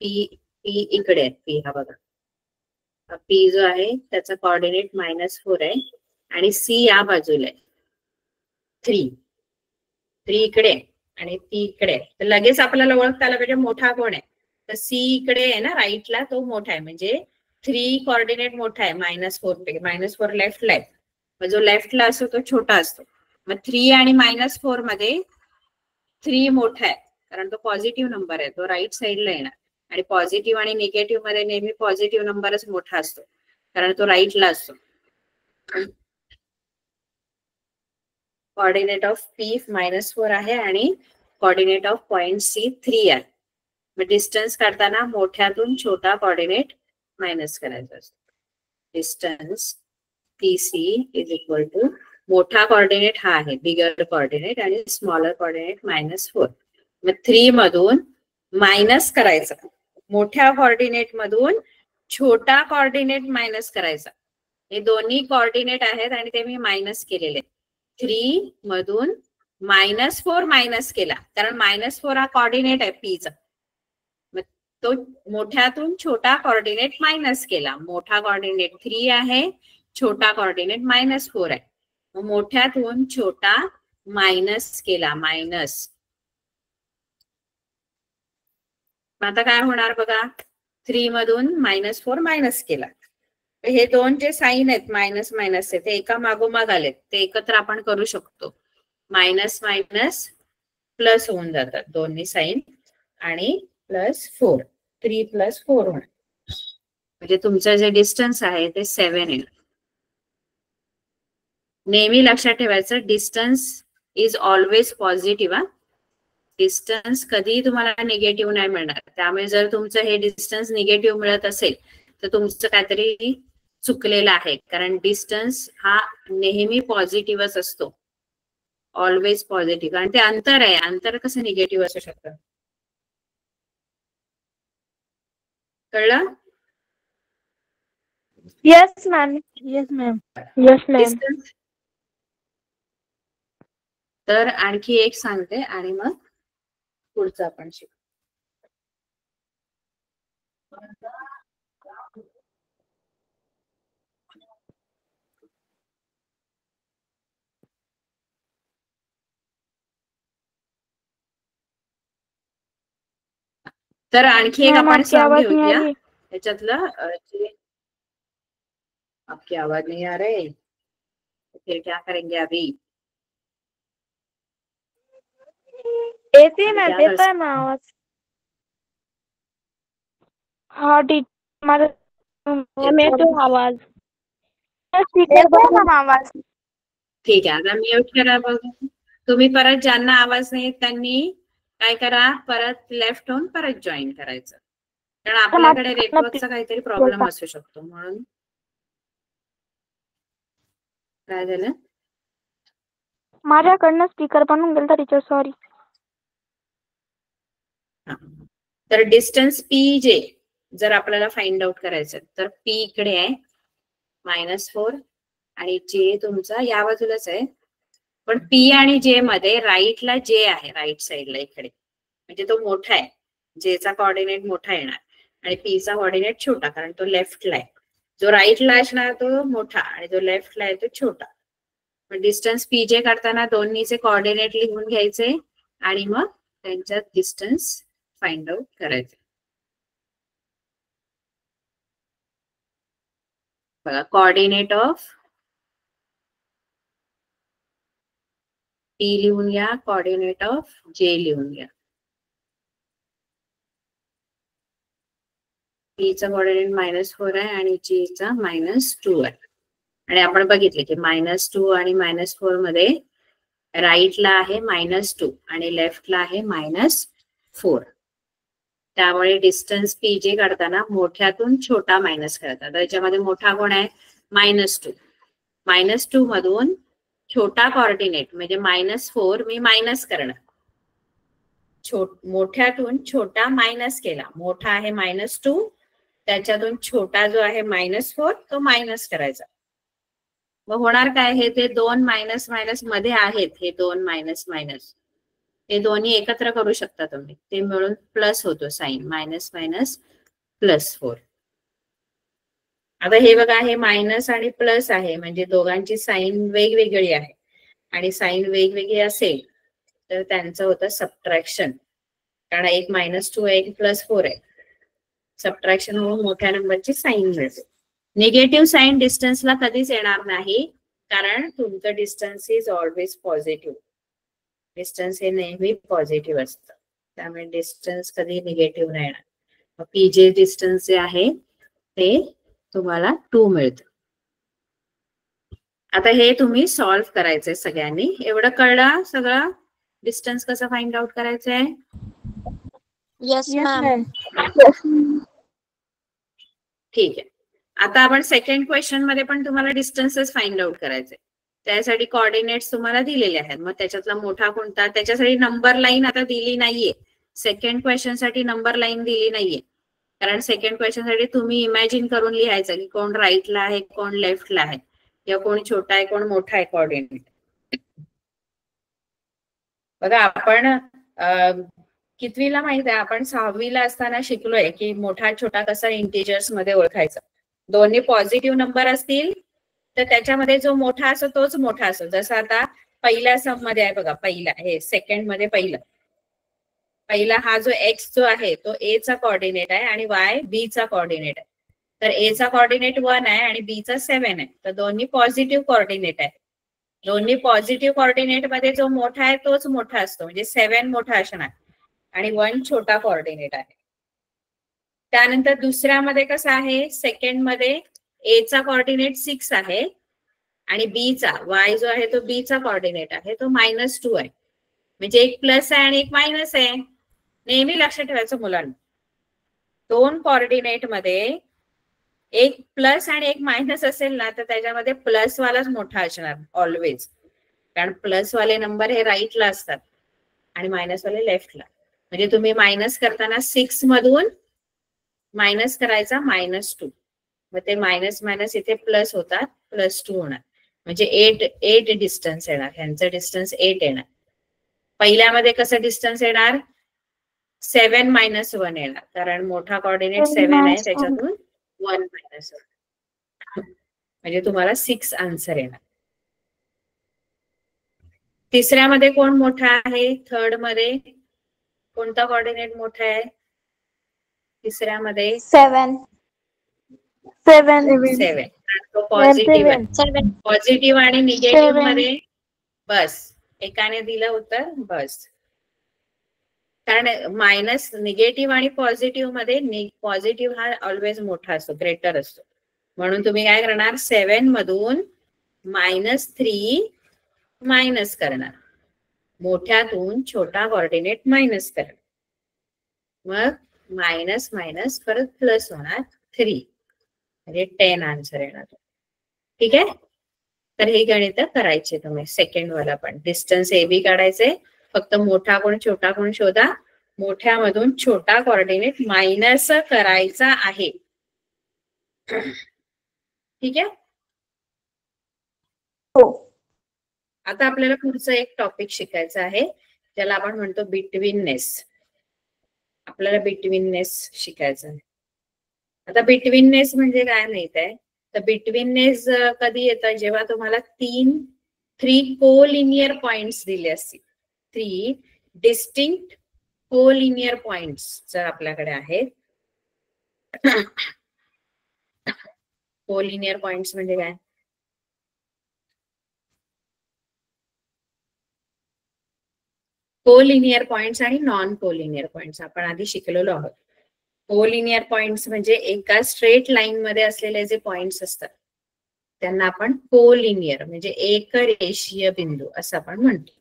Speaker 1: पी इकडे आहे, पी हा बघा, पी जो आहे त्याचा कोऑर्डिनेट -4 आहे आणि सी या बाजूला आहे 3 इकडे आणि पी इकडे. तर लगेच आपल्याला ओळखता आलं पाहिजे मोठा कोण आहे. तर सी इकडे आहे ना राईटला, तो मोठा आहे, म्हणजे 3 कोऑर्डिनेट मोठा आहे -4 पैकी. -4 लेफ्टला आहे, मग जो लेफ्टला असतो तो छोटा असतो. मग 3 आणि -4 मध्ये 3 मोठा आहे कारण तो पॉझिटिव्ह नंबर आहे, तो राईट साईडला येणार. आणि पॉझिटिव्ह आणि निगेटिव्ह मध्ये नेहमी पॉझिटिव्ह नंबरच मोठा असतो कारण तो राईटला असतो. कोऑर्डिनेट ऑफ पी -4 आहे आणि कोऑर्डिनेट ऑफ पॉइंट सी 3 आहे. मग डिस्टन्स काढताना मोठ्यातून छोटा कोऑर्डिनेट मायनस करायचा असतो. Distance PC is equal to मोठा कोऑर्डिनेट हा आहे, बिगर कोऑर्डिनेट, आणि स्मॉलर कोऑर्डिनेट -4. मग 3 मधून मायनस करायचा, मोठ्या कोऑर्डिनेट मधून छोटा कोऑर्डिनेट मायनस करायचा. हे दोन्ही कोऑर्डिनेट आहेत आणि ते मी मायनस केलेले. 3 मधून -4 मायनस केला कारण -4 हा कोऑर्डिनेट आहे पीचा. मग तो मोठ्यातून छोटा कोऑर्डिनेट मायनस केला. मोठा कोऑर्डिनेट 3 आहे, छोटा कोऑर्डिनेट -4 आहे. मग मोठ्यातून छोटा मायनस केला, मायनस. आता काय होणार बघा, 3 मधून -4 मायनस केला. हे दोन जे साईन आहेत मायनस मायनसचे ते एका मागोमाग आलेत, ते एकत्र आपण करू शकतो. मायनस मायनस प्लस होऊन जातात दोन्ही साईन आणि +4, 3 + 4 होणार. म्हणजे तुमचं जे डिस्टन्स आहे ते 7 आहे. नेहमी लक्षात ठेवायचं, distance is always positive. Distance कधीही तुम्हाला निगेटिव्ह नाही मिळणार. त्यामुळे जर तुमचं हे डिस्टन्स निगेटिव्ह मिळत असेल तर तुमचं काहीतरी चुकलेलं आहे, कारण डिस्टन्स हा नेहमी पॉझिटिव्हच असतो, ऑलवेज पॉझिटिव्ह. आणि ते अंतर आहे, अंतर कसं निगेटिव्ह असू शकतं, कळलं?
Speaker 3: Yes ma'am. Yes ma'am. Yes ma'am.
Speaker 1: Distance. तर आणखी एक सांगते आणि मग पुढचं आपण शिकू. तर आणखी एक
Speaker 2: मॅम
Speaker 1: आपण
Speaker 2: आपकी
Speaker 1: सम
Speaker 2: आवाज नहीं आ
Speaker 1: घेऊया
Speaker 2: रही।
Speaker 1: त्याच्यातलं आपकी आवाज नहीं आ रही, फिर क्या करेंगे अभी?
Speaker 3: येते
Speaker 1: अभी
Speaker 3: मॅम,
Speaker 1: क्या कर
Speaker 3: येतोय
Speaker 1: सकते
Speaker 3: मॅम
Speaker 1: हैं?
Speaker 3: आवाज.
Speaker 2: हाँ टीचर माझा
Speaker 3: मॅम येतोय आवाज.
Speaker 2: स्पीकर
Speaker 3: येतोय मॅम आवाज.
Speaker 1: ठीक आहे, आता म्यूट करा बघा. तुम्ही परत ज्यांना आवाज नाही त्यांनी काय करा, परत लेफ्ट होऊन परत जॉईन करायचं, कारण आपल्याकडे नेटवर्कचा काहीतरी प्रॉब्लेम असू शकतो. म्हणून काय झालं?
Speaker 2: माझ्याकडनं स्पीकर बनवून गेलता टीचर, सॉरी.
Speaker 1: तर डिस्टन्स पी जे जर आपल्याला फाइंड आउट करायचं तर पी इकडे आहे -4 आणि जे तुमचा या बाजूलाच आहे, पण पी आणि जे मध्ये राईटला जे आहे, राईट साईडला इकडे, म्हणजे तो मोठा आहे. जेचा कोऑर्डिनेट मोठा येणार आणि पी चा कोऑर्डिनेट छोटा, कारण तो लेफ्टला आहे. जो राईटला असणार तो मोठा आणि जो लेफ्टला आहे तो छोटा. पण डिस्टन्स पी जे काढताना दोन्हीचे कोऑर्डिनेट लिहून घ्यायचे आणि मग त्यांच्यात डिस्टन्स फाइंड आउट करायचे. बघा, कोऑर्डिनेट ऑफ पी लिहून घ्या, कोऑर्डिनेट ऑफ जे लिहून घ्या. पी चा कोऑर्डिनेट -4 आहे आणि जे चा -2 आहे. आणि आपण बघितले की -2 आणि -4 मध्ये राईटला आहे -2 आणि लेफ्टला आहे -4. त्यामुळे डिस्टन्स पी जे काढताना मोठ्यातून छोटा मायनस करतात. त्याच्यामध्ये मोठा कोण आहे? -2. -2 मधून छोटा कोऑर्डिनेट म्हणजे -4 मी मायनस करणार. मोठ्यातून छोटा मायनस केला, मोठा आहे -2, त्याच्यातून छोटा जो आहे -4 तो मायनस करायचा. मग होणार काय? हे ते दोन मायनस मायनस मध्ये आहेत, हे दोन मायनस मायनस हे दोन्ही एकत्र करू शकता तुम्ही, ते मिळून प्लस होतो साइन, -4 आता हे बघा, हे मायनस आणि प्लस आहे म्हणजे दोघांची साइन वेगवेगळी आहे आणि साइन वेगवेगळी असेल तर त्यांचं होतं सबट्रॅक्शन, कारण एक -2 आहे, एक +4 आहे. सबट्रॅक्शन होऊन मोठ्या नंबरची साइन मिळते. निगेटिव्ह साइन डिस्टन्सला कधीच येणार नाही, कारण तुमचं distance is always positive. Distance हे नेहमी पॉझिटिव्ह असतं, त्यामुळे डिस्टन्स कधी निगेटिव्ह नाही येणार. पीजे डिस्टन्स जे आहे ते तुम्हाला 2 मिळतं. आता हे तुम्ही सॉल्व्ह करायचंय सगळ्यांनी. एवढं कळलं सगळं? डिस्टन्स कसं फाइंड आउट करायचंय?
Speaker 3: Yes ma'am.
Speaker 1: ठीक आहे. आता आपण सेकंड क्वेश्चन मध्ये पण तुम्हाला डिस्टन्सेस फाइंड आउट करायचे. त्यासाठी कोऑर्डिनेट्स तुम्हाला दिलेले आहेत. मग त्याच्यातला मोठा कोणता? त्याच्यासाठी नंबर लाईन आता दिली नाहीये. सेकंड क्वेश्चन साठी नंबर लाईन दिली नाहीये, कारण सेकंड क्वेश्चन साठी तुम्ही इमॅजिन करून लिहायचं की कोण राईटला आहे, कोण लेफ्टला आहे, किंवा कोण छोटा आहे, कोण मोठा आहे कोऑर्डिनेट. बघा, आपण कितवीला माहित आहे? आपण 6वीला असताना शिकलोय की मोठा छोटा कसा इंटिजर्स मध्ये ओळखायचा. दोन्ही पॉझिटिव्ह नंबर असतील तर त्याच्यामध्ये जो मोठा असतो तोच मोठा असतो. जसं आता पहिल्या सम मध्ये आहे बघा, पहिला हे सेकंड मध्ये पहिला हा जो एक्स जो आहे तो ए चा कोऑर्डिनेट आहे आणि वाय बी चा कोऑर्डिनेट आहे. तर ए चा कोऑर्डिनेट 1 आहे आणि बी चा 7 आहे. तर दोन्ही पॉझिटिव्ह कोऑर्डिनेट आहे. दोन्ही पॉझिटिव्ह कोऑर्डिनेट मध्ये जो मोठा आहे तोच मोठा असतो, म्हणजे 7 मोठा असणार आणि 1 छोटा कोऑर्डिनेट आहे. त्यानंतर दुसऱ्यामध्ये कसं आहे? सेकंड मध्ये ए चा कोऑर्डिनेट 6 आहे आणि बी चा वाय जो आहे तो बी चा कोऑर्डिनेट आहे तो -2 आहे. म्हणजे एक प्लस आहे आणि एक मायनस आहे. नेहमी लक्षात ठेवायचं मुलांना, दोन कोऑर्डिनेट मध्ये एक प्लस आणि एक मायनस असेल ना तर त्याच्यामध्ये प्लस वालाच मोठा असणार ऑलवेज, कारण प्लस वाले नंबर हे राईटला असतात आणि मायनस वाले लेफ्टला. म्हणजे तुम्ही मायनस करताना 6 मधून मायनस करायचा -2, मग ते मायनस मायनस इथे प्लस होतात, +2 होणार, म्हणजे 8 डिस्टन्स येणार. ह्यांचं डिस्टन्स 8 येणार. पहिल्यामध्ये कसं डिस्टन्स येणार? 7 - 1 येणार, कारण मोठा कोऑर्डिनेट 7 आहे, त्याच्यातून 1 मायनस, म्हणजे तुम्हाला 6 आन्सर येणार. तिसऱ्यामध्ये कोण मोठा आहे? थर्ड मध्ये कोणता कोऑर्डिनेट मोठा आहे? तिसऱ्यामध्ये
Speaker 3: 7
Speaker 1: 7. तो पॉझिटिव्ह आहे. पॉझिटिव्ह आणि निगेटिव्ह मध्ये बस एकाने दिलं उत्तर बस. कारण मायनस निगेटिव्ह आणि पॉझिटिव्ह मध्ये पॉझिटिव्ह हा ऑलवेज मोठा असतो, ग्रेटर असतो. म्हणून तुम्ही काय करणार 7 मधून -3 मायनस करणार. मोठ्यातून छोटा कोऑर्डिनेट मायनस करणार. मग मायनस मायनस परत प्लस होणार 3 म्हणजे 10 आन्सर येणार. ठीक आहे. तर हे गणित करायचे तुम्ही सेकंड वाला पण. डिस्टन्स AB काढायचे. फक्त मोठा कोण छोटा कोण शोधा. मोठ्यामधून छोटा कोऑर्डिनेट मायनस करायचा आहे. ठीक आहे.
Speaker 3: हो.
Speaker 1: आता आपल्याला पुढचं एक टॉपिक शिकायचं आहे ज्याला आपण म्हणतो बिटवीननेस. आपल्याला बिटवीननेस शिकायचं आहे. आता बिटवीननेस म्हणजे काय माहित आहे. तर बिटवीननेस कधी येतं जेव्हा तुम्हाला 3 कोलिनियर पॉइंट्स दिले असतील. 3 डिस्टिंक्ट कोलिनियर पॉइंट्स जर आपल्याकडे आहेत. कोलिनियर पॉइंट्स म्हणजे काय. कोलिनियर पॉइंट्स आणि नॉन कोलिनियर पॉइंट्स आपण आधी शिकलेलो आहोत. कोलिनियर पॉइंट्स म्हणजे एका स्ट्रेट लाईन मध्ये असलेले जे पॉइंट्स असतात त्यांना आपण कोलिनियर म्हणजे एक रेषीय बिंदू असं आपण म्हणतो.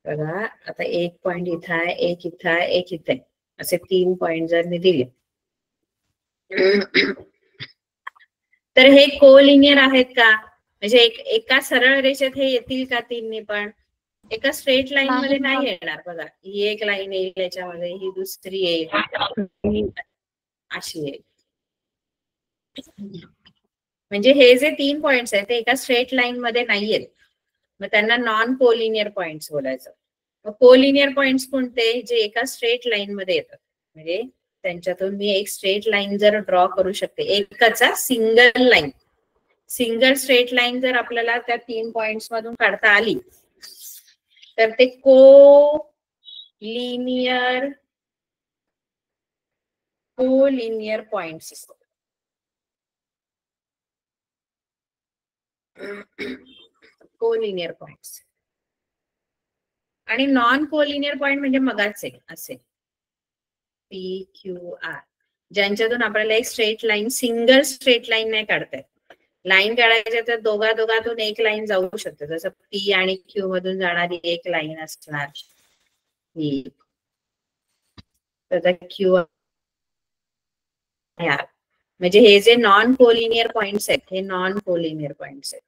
Speaker 1: बघा आता एक पॉइंट इथं आहे, एक इथं आहे, एक इथं आहे, असे 3 पॉइंट जर मी दिले तर हे कोलिनियर आहेत का. म्हणजे एका सरळ रेषेत हे येतील का 3 पण. एका स्ट्रेट लाईन मध्ये नाही येणार. बघा ही एक लाईन येईल याच्यामध्ये, ही दुसरी येईल, अशी येईल. म्हणजे हे जे 3 पॉइंट्स आहेत ते एका स्ट्रेट लाईन मध्ये नाही आहेत. मग त्यांना नॉन कोलिनियर पॉइंट्स बोलायचं. मग कोलिनियर पॉइंट्स कोणते जे एका स्ट्रेट लाईन मध्ये येतात. म्हणजे त्यांच्यातून मी एक स्ट्रेट लाईन जर ड्रॉ करू शकते. एकचा single line, single straight line जर आपल्याला त्या 3 पॉइंट्स मधून काढता आली तर ते कोलिनियर पॉइंट्स असतात. Collinear points. आणि नॉन कोलिनियर पॉइंट म्हणजे मगाच आहे असे PQR ज्यांच्यातून आपल्याला एक straight line, single straight line नाही काढता येत. लाईन काढायच्या तर दोघातून एक लाईन जाऊ शकते. जसं P आणि Q मधून जाणारी एक लाईन असणार ही. तर Q म्हणजे हे जे नॉन कोलिनियर पॉइंट्स आहेत हे नॉन कोलिनियर पॉइंट्स आहेत.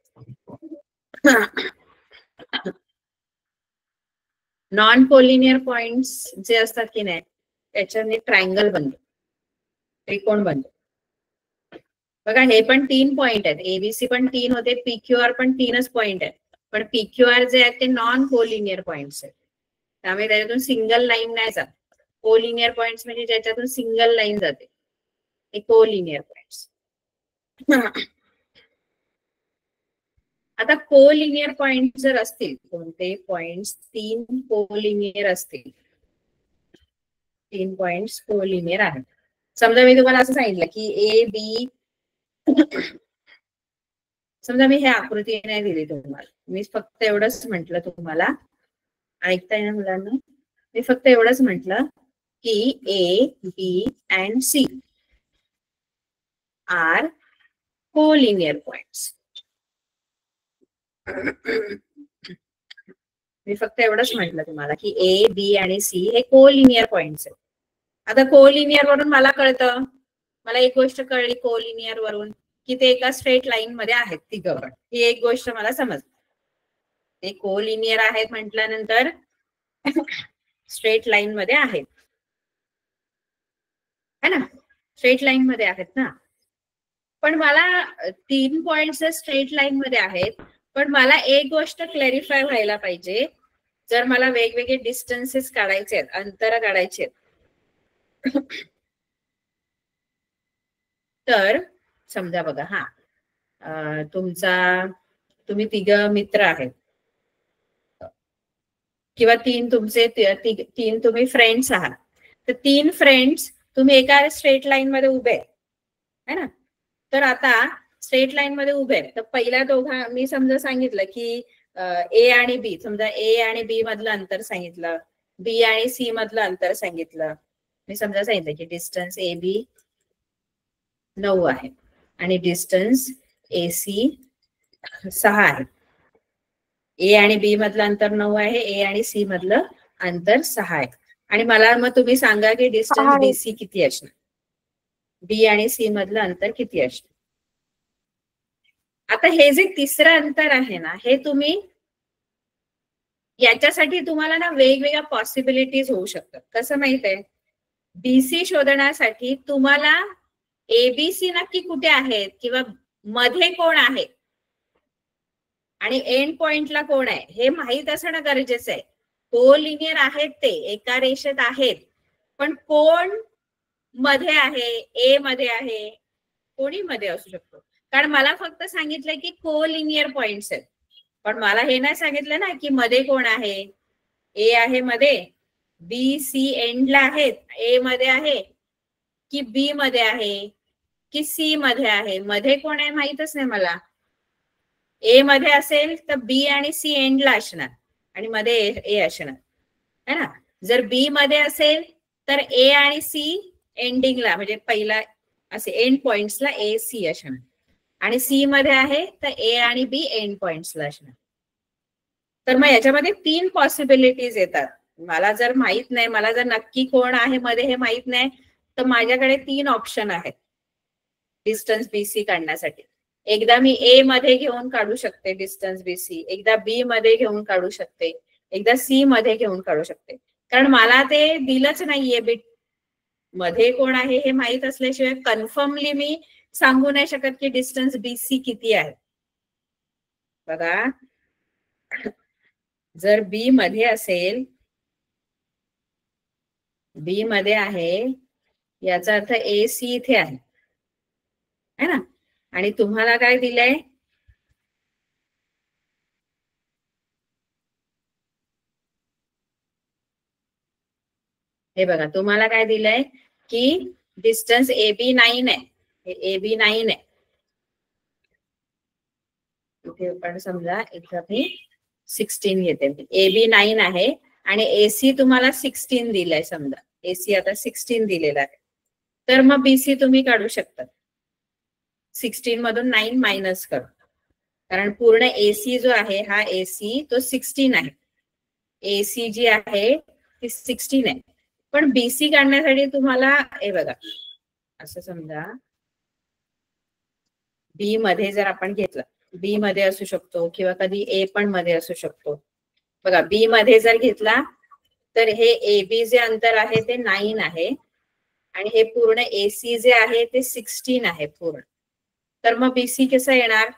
Speaker 1: नॉन कोलिनियर पॉइंट्स जे असतात की नाही त्याच्याने ट्रायंगल बनतो, त्रिकोण बनतो. बघा हे पण 3 पॉइंट आहेत. ABC पण 3 होते, PQR पण 3च पॉइंट आहेत. पण PQR जे आहेत ते नॉन कोलिनियर पॉइंट्स आहेत. त्यामुळे त्याच्यातून सिंगल लाईन नाही जात. कोलिनियर पॉइंट्स म्हणजे ज्याच्यातून सिंगल लाईन जाते हे कोलिनियर पॉइंट्स. आता कोलिनियर पॉइंट जर असतील कोणते पॉइंट्स 3 कोलिनियर असतील, 3 पॉइंट्स कोलिनियर आहेत. समजा मी तुम्हाला असं सांगितलं की AB, समजा मी हे आकृती नाही दिली तुम्हाला, मी फक्त एवढंच म्हंटल तुम्हाला, ऐकताय ना मुलांना, मी फक्त एवढंच म्हंटल की A, B and C are collinear points. मी फक्त एवढंच म्हटलं तुम्हाला की A, B आणि C हे कोलिनियर पॉइंट्स आहेत. आता कोलिनियर वरून मला कळतं, मला एक गोष्ट कळली कोलिनियर वरून की ते एका स्ट्रेट लाईन मध्ये आहेत तिघं पण. ही एक गोष्ट मला समजली. ते कोलिनियर आहेत म्हटल्यानंतर स्ट्रेट लाईन मध्ये आहेत है ना, स्ट्रेट लाईन मध्ये आहेत ना. पण मला 3 पॉइंट्स स्ट्रेट लाईन मध्ये आहेत, पण मला एक गोष्ट क्लॅरिफाय व्हायला पाहिजे. जर मला वेगवेगळे डिस्टन्सेस काढायचे आहेत, अंतर काढायचे आहेत, तर समजा बघा हा तुम्ही 3 मित्र आहेत किंवा 3 तुमचे 3 तुम्ही फ्रेंड्स आहात. तर 3 फ्रेंड्स तुम्ही एका स्ट्रेट लाईन मध्ये उभे आहे ना. तर आता स्ट्रेट लाईन मध्ये उभे तर पहिल्या दोघा मी समजा सांगितलं की ए आणि बी, समजा ए आणि बी मधलं अंतर सांगितलं, बी आणि सी मधलं अंतर सांगितलं. मी समजा सांगितलं की डिस्टन्स ए बी 9 आहे आणि डिस्टन्स ए सी 6 आहे. ए आणि बी मधलं अंतर 9 आहे, ए आणि सी मधलं अंतर 6 आहे. आणि मला मग तुम्ही सांगा की डिस्टन्स बी सी किती असणार, बी आणि सी मधलं अंतर किती असणार. आता हे जे तिसरं अंतर आहे ना, हे तुम्ही याच्यासाठी तुम्हाला ना वेगवेगळ्या पॉसिबिलिटीज होऊ शकतात. कसं माहित आहे, बीसी शोधण्यासाठी तुम्हाला एबीसी नक्की कुठे आहेत किंवा मध्ये कोण आहे आणि एंड पॉइंटला कोण आहे हे माहित असणं गरजेचं आहे. कोलिनियर आहेत ते, एका रेषेत आहेत, पण कोण मध्ये आहे, ए मध्ये आहे, कोणी मध्ये असू शकतो. कारण मला फक्त सांगितलंय की कोलिनियर पॉइंट्स आहेत, पण मला हे नाही सांगितलं ना की मध्ये कोण आहे. ए आहे मध्ये, बी सी एंडला आहेत, ए मध्ये आहे की बी मध्ये आहे की सी मध्ये आहे, मध्ये कोण आहे माहितच नाही मला. ए मध्ये असेल तर बी आणि सी एंडला असणार आणि मध्ये ए असणार है ना. जर बी मध्ये असेल तर ए आणि सी एंडिंगला म्हणजे पहिला असे एंड पॉइंट्सला ए सी असणार आणि सी मध्ये आहे तर ए आणि बी एंड पॉइंट्सला असणार. तर मग याच्यामध्ये 3 पॉसिबिलिटीज येतात. मला जर माहित नाही, मला जर नक्की कोण आहे मध्ये हे माहित नाही, तर माझ्याकडे 3 ऑप्शन आहेत डिस्टन्स बीसी काढण्यासाठी. एकदा मी ए मध्ये घेऊन काढू शकते डिस्टन्स बीसी, एकदा बी मध्ये घेऊन काढू शकते, एकदा सी मध्ये घेऊन काढू शकते. कारण मला ते दिलंच नाहीये बिट मध्ये कोण आहे हे माहित असल्याशिवाय कन्फर्मली मी सांगू नाही शकत की डिस्टन्स बीसी किती आहे. बघा, जर बी मध्ये असेल, बी मध्ये आहे याचा अर्थ ए सी इथे आहे है ना. आणि तुम्हाला काय दिलंय, हे बघा तुम्हाला काय दिलंय की डिस्टन्स ए बी 9 आहे, हे ए बी 9 आहे. इथे पण समजा इथं मी 16 घेते, ए बी 9 आहे आणि एसी तुम्हाला 16 दिलाय. समजा एसी आता 16 दिलेला आहे, तर मग बीसी तुम्ही काढू शकता. 16 मधून 9 मायनस कर, कारण पूर्ण एसी जो आहे हा एसी तो 16 आहे, एसी जी आहे ती 16 आहे. पण बीसी काढण्यासाठी तुम्हाला हे बघा असं समजा बी मध्ये जर आपण घेतलं, बी मध्ये असू शकतो किंवा कधी ए पण मध्ये असू शकतो. बघा बी मध्ये जर घेतला तर हे ए बी जे अंतर आहे ते 9 आहे आणि हे पूर्ण एसी जे आहे ते 16 आहे पूर्ण. तर मग बीसी कसं येणार,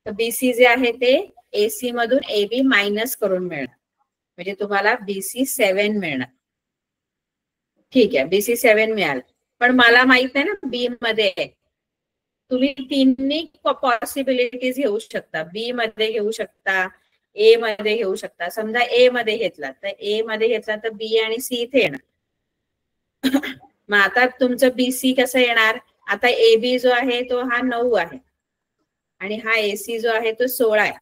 Speaker 1: तर बीसी जे आहे ते एसी मधून ए बी मायनस करून मिळणार, म्हणजे तुम्हाला बीसी 7 मिळणार. ठीक आहे, बीसी 7 मिळाल, पण मला माहित नाही ना बी मध्ये आहे. तुम्ही 3 पॉसिबिलिटीज घेऊ शकता, बी मध्ये घेऊ शकता, ए मध्ये घेऊ शकता. समजा ए मध्ये घेतला तर ए मध्ये घेतला तर बी आणि सी इथे येणार. मग आता तुमचं बीसी कसं येणार, आता ए बी जो आहे तो हा 9 आहे आणि हा एसी जो आहे तो 16 आहे.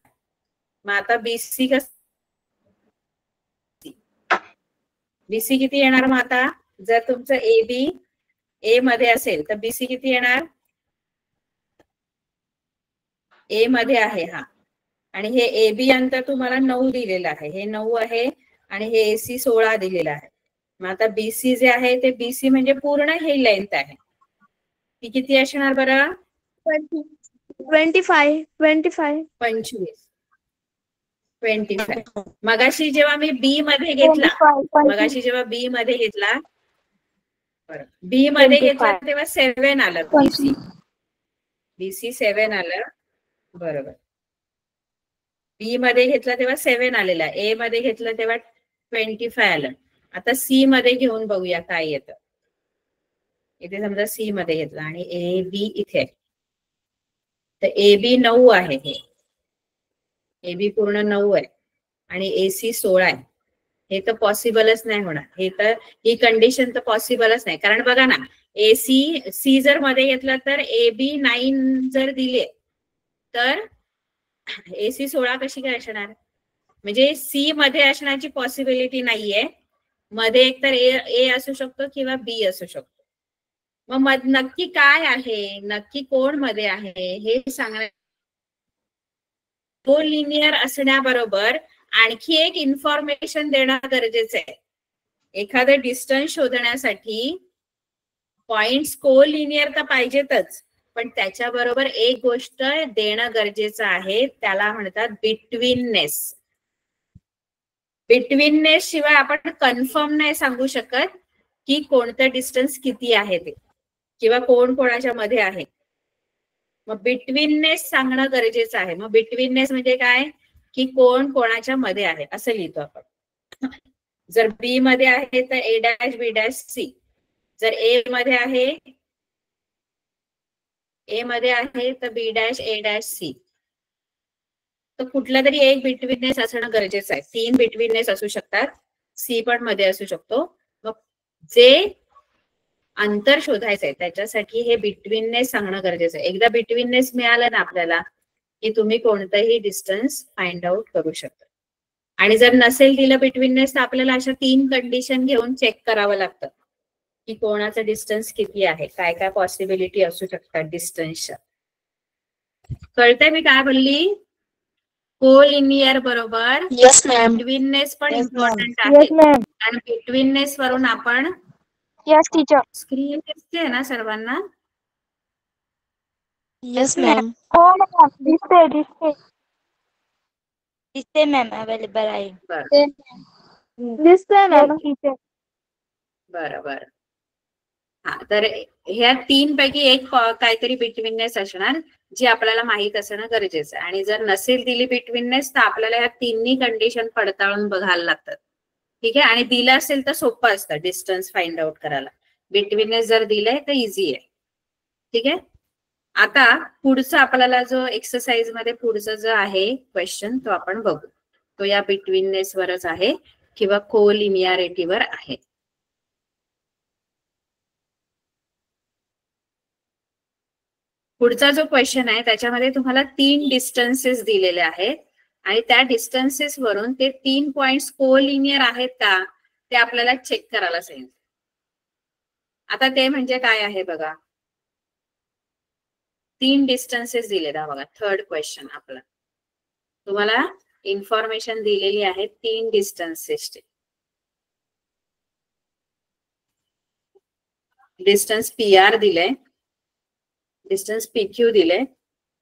Speaker 1: मग आता बीसी कसं, बीसी किती येणार. मग आता जर तुमचं ए बी ए मध्ये असेल तर बीसी किती येणार, ए मध्ये आहे हा आणि हे ए बी अंतर तुम्हाला 9 दिलेलं आहे, हे 9 आहे आणि हे एसी 16 दिलेलं आहे. मग आता बीसी जे आहे ते बीसी म्हणजे पूर्ण हे लेंथ आहे, ती किती असणार बरं,
Speaker 3: 25.
Speaker 1: 25. मगाशी जेव्हा मी बी मध्ये घेतला, मगाशी जेव्हा बी मध्ये घेतला, बी मध्ये घेतला तेव्हा 7 आलं बीसी, बीसी 7 आलं बरोबर. बी मध्ये घेतला तेव्हा 7 आलेला, ए मध्ये घेतलं तेव्हा 25 आलं. आता सी मध्ये घेऊन बघूया काय येतं. इथे समजा सी मध्ये घेतला आणि ए बी इथे, तर ए बी 9 आहे, हे ए बी पूर्ण 9 आहे आणि एसी 16 आहे. हे तर पॉसिबलच नाही होणार. हे तर ही कंडिशन तर पॉसिबलच नाही. कारण बघा ना, सी जर मध्ये घेतलं तर AB 9 जर दिले तर AC 16 कशी काय असणार? म्हणजे सी मध्ये असण्याची पॉसिबिलिटी नाहीये. मध्ये एकतर ए असू शकतो किंवा बी असू शकतो. मग नक्की काय आहे, नक्की कोण मध्ये आहे हे सांगण्या को लिनियर असण्याबरोबर आणखी एक इन्फॉर्मेशन देणं गरजेचं आहे. एखादं डिस्टन्स शोधण्यासाठी पॉइंट्स को लिनियर तर पाहिजेतच, पण त्याच्याबरोबर एक गोष्ट देणं गरजेचं आहे, त्याला म्हणतात बिटवीननेस. बिटवीननेस शिवाय आपण कन्फर्म नाही सांगू शकत की कोणतं डिस्टन्स किती आहे ते, किंवा कोण कोणाच्या मध्ये आहे. मग बिटवीननेस सांगणं गरजेचं आहे. मग बिटवीननेस म्हणजे काय, की कोण कोणाच्या मध्ये आहे असं लिहितो आपण. जर बी मध्ये आहे तर A dash B dash C, जर ए मध्ये आहे तर B dash A dash C. तर कुठला तरी एक बिटवीननेस असणं गरजेचं आहे. 3 बिटवीननेस असू शकतात, सी पण मध्ये असू शकतो. मग जे अंतर शोधायचं आहे त्याच्यासाठी हे बिटवीननेस सांगणं गरजेचं आहे. एकदा बिटवीननेस मिळालं ना आपल्याला की तुम्ही कोणतंही डिस्टन्स फाइंड आउट करू शकता. आणि जर नसेल दिलं बिटवीननेस तर आपल्याला अशा 3 कंडिशन घेऊन चेक करावं लागतं की कोणाचं डिस्टन्स किती आहे, काय काय पॉसिबिलिटी असू शकतात डिस्टन्सच्या. कळतंय मी काय बोलली? कोलिनियर बरोबर
Speaker 4: Yes, ma'am.
Speaker 1: बिटवीननेस पण
Speaker 4: Yes,
Speaker 1: इम्पॉर्टंट
Speaker 2: येस
Speaker 1: आहे.
Speaker 2: मॅम.
Speaker 1: आणि बिटवीननेस वरून आपण
Speaker 2: येस टीचर.
Speaker 1: स्क्रीन दिसते ना सर्वांना?
Speaker 4: Yes, ma'am.
Speaker 2: हो मॅम, दिसते.
Speaker 4: दिसते ma'am. Available आहे.
Speaker 2: दिसतंय मॅम टीचर.
Speaker 1: बरोबर. हा, तर ह्या 3 पैकी एक काहीतरी बिटवीननेस असणार जी आपल्याला माहित असणं गरजेचं आहे. आणि जर नसेल दिली बिटवीननेस तर आपल्याला ह्या 3 कंडिशन पडताळून बघायला लागतात. ठीक आहे. आणि दिलं असेल तर सोपं असतं डिस्टन्स फाइंड आउट करायला. बिटवीननेस जर दिलंय तर इझी आहे. ठीक आहे. आता पुढचं आपल्याला जो एक्सरसाइज मध्ये पुढचं जो आहे क्वेश्चन तो आपण बघू. तो या बिटवीननेस वरच आहे किंवा कोलिनियरिटी वर आहे. पुढचा जो क्वेश्चन आहे त्याच्यामध्ये तुम्हाला 3 डिस्टन्सेस दिलेले आहेत आणि त्या डिस्टन्सेस वरून ते 3 पॉइंट्स कोलिनियर आहेत का ते आपल्याला चेक करायला सांगितलं. आता ते म्हणजे काय आहे बघा. 3 डिस्टन्सेस दिलेत बघा. थर्ड क्वेश्चन आपला तुम्हाला इन्फॉर्मेशन दिलेली आहे 3 डिस्टन्सेसची. डिस्टन्स PR दिले, डिस्टन्स PQ दिले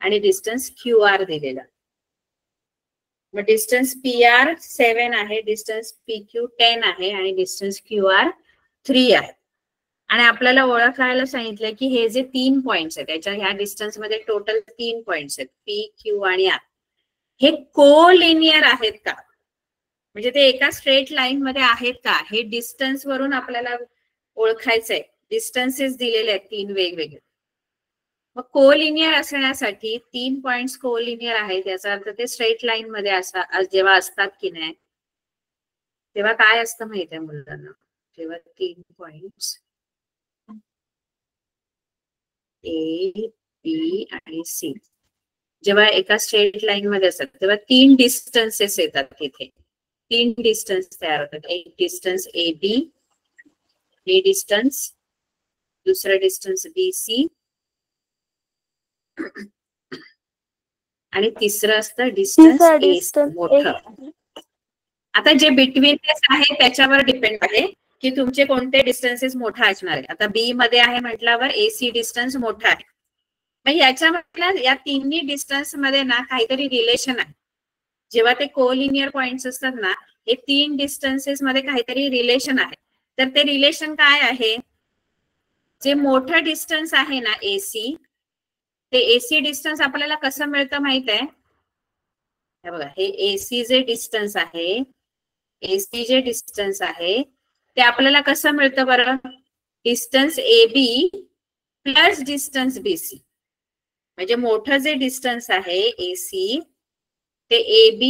Speaker 1: आणि डिस्टन्स QR दिलेला. मग डिस्टन्स PR 7 आहे, डिस्टन्स PQ 10 आहे आणि डिस्टन्स QR 3 आहे. आणि आपल्याला ओळखायला सांगितलंय की हे जे 3 पॉइंट्स आहेत त्याच्या ह्या डिस्टन्स मध्ये टोटल 3 पॉइंट्स आहेत P, Q आणि R. हे कोलिनियर आहेत का, म्हणजे ते एका स्ट्रेट लाईन मध्ये आहेत का, हे डिस्टन्स वरून आपल्याला ओळखायचंय. डिस्टन्सेस दिलेले आहेत 3 वेगवेगळे. मग कोलिनियर असण्यासाठी 3 पॉइंट्स कोलिनियर आहेत याचा अर्थ ते स्ट्रेट लाईन मध्ये जेव्हा असतात की नाही तेव्हा काय असतं माहिती आहे मुलांना, जेव्हा 3 पॉइंट्स A, B आणि C जेव्हा एका स्ट्रेट लाईन मध्ये असतात तेव्हा 3 डिस्टन्सेस येतात. तिथे 3 डिस्टन्स तयार होतात. एक डिस्टन्स AB, हे डिस्टन्स, दुसरं डिस्टन्स BC आणि तिसरं असतं डिस्टन्स A मोठं. आता जे बिटवीननेस आहे त्याच्यावर डिपेंड आहे की तुमचे कोणते डिस्टन्सेस मोठा असणार आहे. आता B मध्ये आहे म्हटल्यावर AC डिस्टन्स मोठा आहे. मग याच्यामध्ये या 3 डिस्टन्स मध्ये ना काहीतरी रिलेशन आहे. जेव्हा ते कोलिनियर पॉइंट्स असतात ना हे 3 डिस्टन्सेस मध्ये काहीतरी रिलेशन आहे. तर ते रिलेशन काय आहे, जे मोठं डिस्टन्स आहे ना AC, ते AC डिस्टन्स आपल्याला कसं मिळतं माहित आहे? हे बघा, हे AC जे डिस्टन्स आहे, AC जे डिस्टन्स आहे ते आपल्याला कसं मिळतं बरं? Distance AB plus distance BC. म्हणजे मोठं जे डिस्टन्स आहे AC ते AB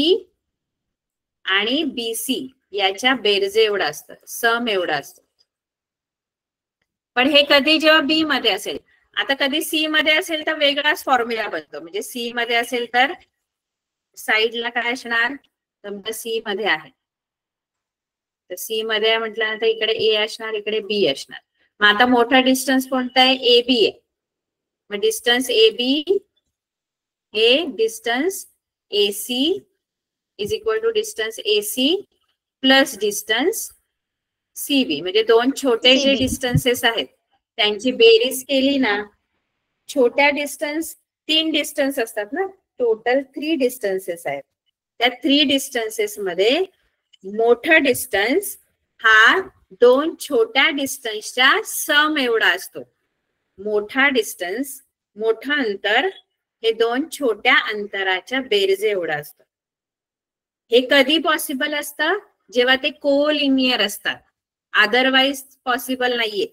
Speaker 1: आणि BC याच्या बेरजे एवढं असतं, सम एवढं असतं. पण हे कधी जेव्हा बी मध्ये असेल, आता कधी सी मध्ये असेल तर वेगळाच फॉर्म्युला बनतो. म्हणजे सी मध्ये असेल तर साईडला काय असणार, तर सी मध्ये आहे, तर सी मध्ये म्हटल्यानंतर इकडे ए असणार, इकडे बी असणार. मग आता मोठा डिस्टन्स कोणता आहे, ए बी आहे. मग डिस्टन्स ए बी हे distance A C is equal to distance A C plus distance C B. म्हणजे दोन छोटे जे डिस्टन्सेस आहेत त्यांची बेरीज केली ना, छोट्या डिस्टन्स 3 डिस्टन्स असतात ना, टोटल 3 डिस्टन्सेस आहेत. त्या 3 डिस्टन्सेस मध्ये मोठा डिस्टन्स हा 2 छोट्या डिस्टन्सच्या सम एवढा असतो. मोठा डिस्टन्स, मोठा अंतर हे 2 छोट्या अंतराच्या बेरजे एवढा असतं. हे कधी पॉसिबल असतं, जेव्हा ते कोलिनियर असतात. अदरवाईज पॉसिबल नाहीये.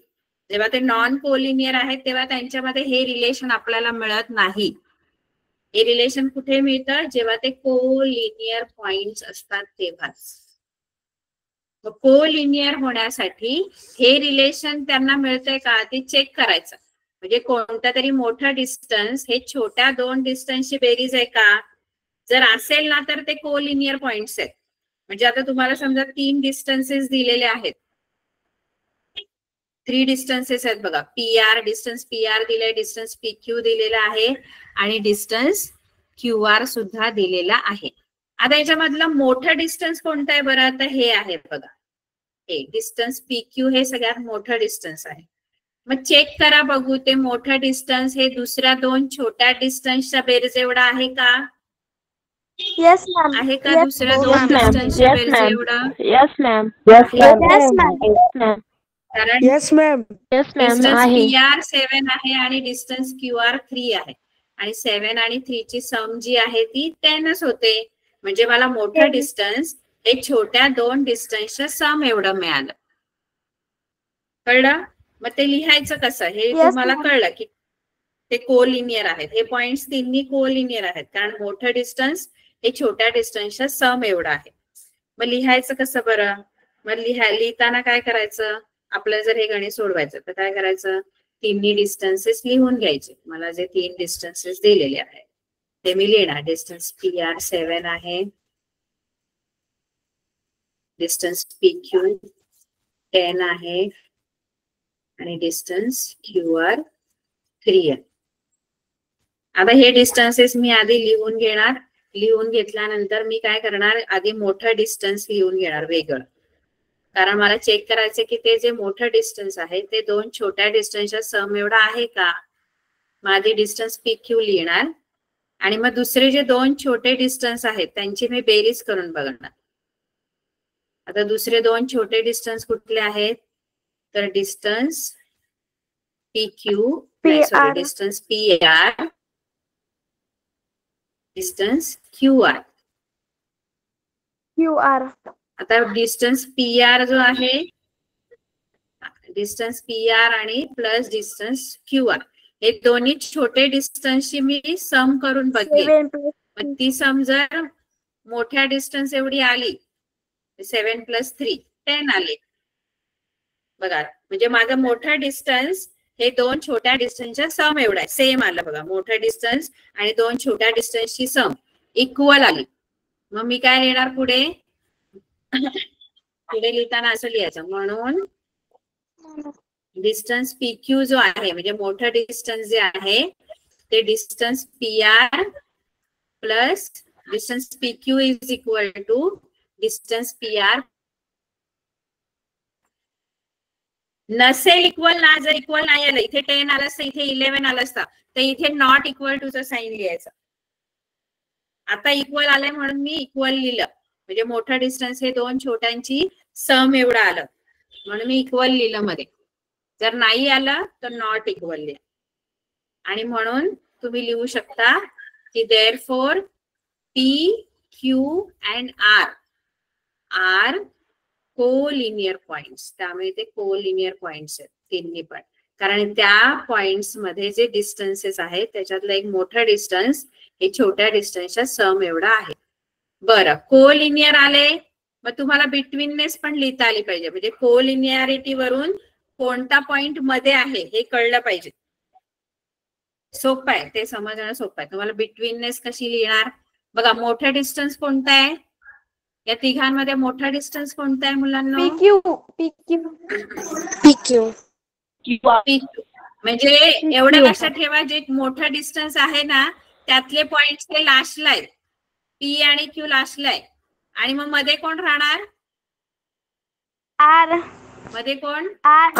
Speaker 1: जेव्हा ते नॉन कोलिनियर आहेत तेव्हा त्यांच्यामध्ये हे रिलेशन आपल्याला मिळत नाही. हे रिलेशन कुठे मिळतं, जेव्हा ते कोलिनियर पॉइंट्स असतात तेव्हाच. कोलिनियर होण्यासाठी हे रिलेशन त्यांना मिळतंय का ते चेक करायचं. म्हणजे कोणता तरी मोठा डिस्टन्स हे छोट्या 2 डिस्टन्सची बेरीज आहे का, जर असेल ना तर ते कोलिनियर पॉइंट्स आहेत. म्हणजे आता तुम्हाला समजा 3 डिस्टन्सेस दिलेले आहेत, 3 डिस्टन्सेस आहेत बघा. P R, distance P R दिले, डिस्टन्स पी क्यू दिलेला आहे आणि डिस्टन्स क्यू आर सुद्धा दिलेला आहे. आता याच्यामधलं मोठं डिस्टन्स कोणतं आहे बरं, आता हे आहे बघा, हे डिस्टन्स पी क्यू हे सगळ्यात मोठं डिस्टन्स आहे. मग चेक करा बघू, ते मोठं डिस्टन्स हे दुसऱ्या 2 छोट्या डिस्टन्सच्या बेरजे एवढा आहे का?
Speaker 3: Yes ma'am.
Speaker 1: आहे का दुसऱ्या 2 डिस्टन्सच्या बेरजे एवढं?
Speaker 4: Yes ma'am.
Speaker 3: Yes ma'am.
Speaker 1: कारण
Speaker 5: yes ma'am.
Speaker 1: Distance P R 7 आहे आणि डिस्टन्स क्यू आर 3 आहे. आणि 7 आणि 3 ची सम जी आहे ती 10च होते. म्हणजे मला मोठा डिस्टन्स हे छोट्या 2 डिस्टन्सच्या सम एवढं मिळालं. कळलं? मग ते लिहायचं कसं हे तुम्हाला कळलं की ते कोलिनियर आहेत. हे पॉइंट्स तिन्ही कोलिनियर आहेत कारण मोठं डिस्टन्स हे छोट्या डिस्टन्सच्या सम एवढं आहे. मग लिहायचं कसं बरं, मग लिहिताना काय करायचं, आपलं जर हे गणित सोडवायचं तर काय करायचं, तिन्ही डिस्टन्सेस लिहून घ्यायचे. मला जे 3 डिस्टन्सेस दिलेले आहेत ते मी लिहिणार. डिस्टन्स पी आर 7 आहे, डिस्टन्स पी क्यू 10 आहे आणि डिस्टन्स क्यू आर 3 आहे. आता हे डिस्टन्सेस मी आधी लिहून घेणार. लिहून घेतल्यानंतर मी काय करणार, आधी मोठं डिस्टन्स लिहून घेणार वेगळं, कारण मला चेक करायचं की ते जे मोठं डिस्टन्स आहे ते 2 छोट्या डिस्टन्सच्या सम एवढा आहे का. मग आधी डिस्टन्स पी क्यू लिहिणार आणि मग दुसरे जे 2 छोटे डिस्टन्स आहेत त्यांची मी बेरीज करून बघणार. आता दुसरे 2 छोटे डिस्टन्स कुठले आहेत, तर distance P Q, sorry distance P R, distance Q R. आता डिस्टन्स पी आर जो आहे, डिस्टन्स पी आर आणि प्लस डिस्टन्स क्यू आर हे दोन्ही छोटे डिस्टन्सची मी सम करून बघेन. मग ती सम जर मोठ्या डिस्टन्स एवढी आली, 7 + 3 10 आले बघा. म्हणजे माझा मोठा डिस्टन्स हे 2 छोट्या डिस्टन्सच्या सम एवढा आहे. सेम आलं बघा, मोठा डिस्टन्स आणि 2 छोट्या डिस्टन्सची सम इक्वल आली. मग मी काय लिहिणार पुढे, पुढे लिहिताना असं लिहायचं, म्हणून डिस्टन्स पी क्यू जो आहे म्हणजे मोठा डिस्टन्स जे आहे ते distance P R plus distance P Q is equal to distance P R. नसेल इक्वल ना, जर इक्वल नाही आलं, इथे 10 आलं असतं, इथे 11 आलं असतं, तर इथे नॉट इक्वल टूचं साईन लिहायचं. आता इक्वल आलंय म्हणून मी इक्वल लिहिलं, म्हणजे मोठा डिस्टन्स हे 2 छोट्यांची सम एवढं आलं म्हणून मी इक्वल लिहिलं मध्ये. जर नाही आलं तर नॉट इक्वल लिहा. आणि म्हणून तुम्ही लिहू शकता की therefore P Q and R are collinear points. त्यामुळे ते कोलिनियर पॉइंट्स आहेत तिन्ही पण, कारण त्या पॉइंट्स मध्ये जे डिस्टन्सेस आहेत त्याच्यातलं एक मोठं डिस्टन्स हे छोट्या डिस्टन्सच्या सम एवढा आहे. बरं, कोलिनियर आले मग तुम्हाला बिटवीननेस पण लिहिता आली पाहिजे, म्हणजे कोलिनियरिटी वरून कोणता पॉइंट मध्ये आहे हे कळलं पाहिजे. सोपं आहे, ते समजणं सोपं आहे. तुम्हाला बिटवीननेस कशी लिहिणार बघा. मोठा डिस्टन्स कोणता आहे या तिघांमध्ये? मोठा डिस्टन्स कोणता आहे मुलांना?
Speaker 3: PQ.
Speaker 1: म्हणजे एवढं लक्षात ठेवा, जे मोठा डिस्टन्स आहे ना त्यातले पॉइंट ते लास्टला आहेत. पी आणि क्यू लास्टला आहे. आणि मग मध्ये कोण राहणार?
Speaker 2: आर.
Speaker 1: मध्ये कोण?
Speaker 3: R.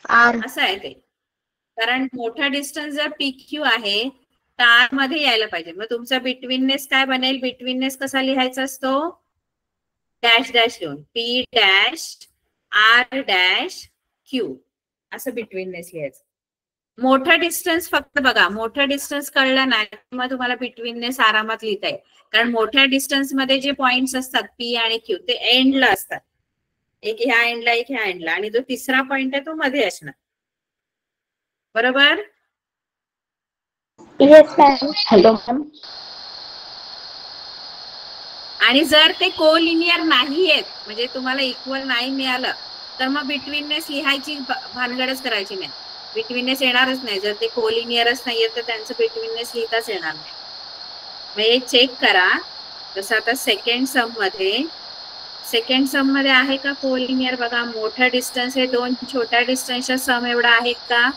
Speaker 1: आर. असं आहे ते. कारण मोठा डिस्टन्स जर पी क्यू आहे तर आर मध्ये यायला पाहिजे. मग तुमचा बिटवीननेस काय बनेल? बिटवीननेस कसा लिहायचा असतो? डॅश डॅश लिहून P dash R dash Q असं बिटवीननेस लिहायचं. मोठा डिस्टन्स फक्त बघा, मोठा डिस्टन्स कळलं ना मग तुम्हाला बिटवीननेस आरामात लिहिता येईल. कारण मोठ्या डिस्टन्स मध्ये जे पॉइंट्स असतात पी आणि क्यू ते एंडला असतात. एक ह्या एंडला, एक ह्या एंडला, आणि जो तिसरा पॉइंट आहे तो मध्ये असणार. बरोबर?
Speaker 4: Yes, ma'am. Hello, ma'am.
Speaker 1: आणि जर ते कोलिनियर नाही आहेत, म्हणजे तुम्हाला इक्वल नाही मिळालं, तर मग बिटवीननेस लिहायची भानगडच करायची नाही. बिटवीननेस येणारच नाही. जर ते कोलिनियरच नाहीये तर त्यांचं बिटवीननेस लिहिताच येणार नाही. मग हे चेक करा. जसं आता सेकंड सम मध्ये आहे का कोलिनियर? बघा, मोठा डिस्टन्स हे दोन छोट्या डिस्टन्सच्या सम एवढा आहे का?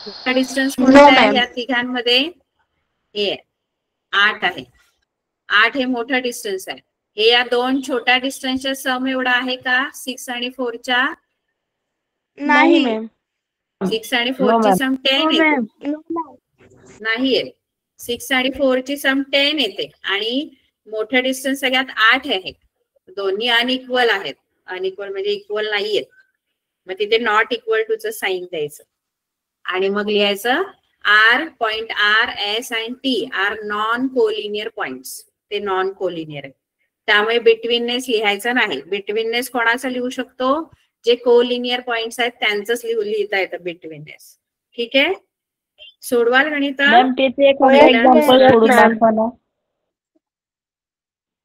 Speaker 1: मोठा डिस्टन्स कोणता आहे या तिघांमध्ये? हे 8 आहे. 8 हे मोठा डिस्टन्स आहे. हे या दोन छोट्या डिस्टन्सच्या सम एवढा आहे का? 6 आणि 4 च्या?
Speaker 3: नाही मॅम.
Speaker 1: 6 आणि 4 ची सम 10 येते. नाही आहे. 6 आणि 4 ची सम 10 येते. आणि मोठा डिस्टन्स सगळ्यात 8 आहे. दोन्ही अनइक्वल आहेत. अनइक्वल म्हणजे इक्वल नाहीयेत. मग तिथे नॉट इक्वल टू च साइन द्यायचं आणि मग लिहायचं आर, पॉइंट आर, एस आणि T R non collinear points. ते नॉन कोलिनियर आहे. त्यामुळे बिटवीननेस लिहायचा नाही. बिटवीननेस कोणाचं लिहू शकतो? जे कोलिनियर पॉइंट्स आहेत त्यांचंच लिहिता येतं बिटवीननेस. ठीक आहे? सोडवाल गणित?
Speaker 4: मॅम त्याचे एक एक्झाम्पल सोडून दाखवा.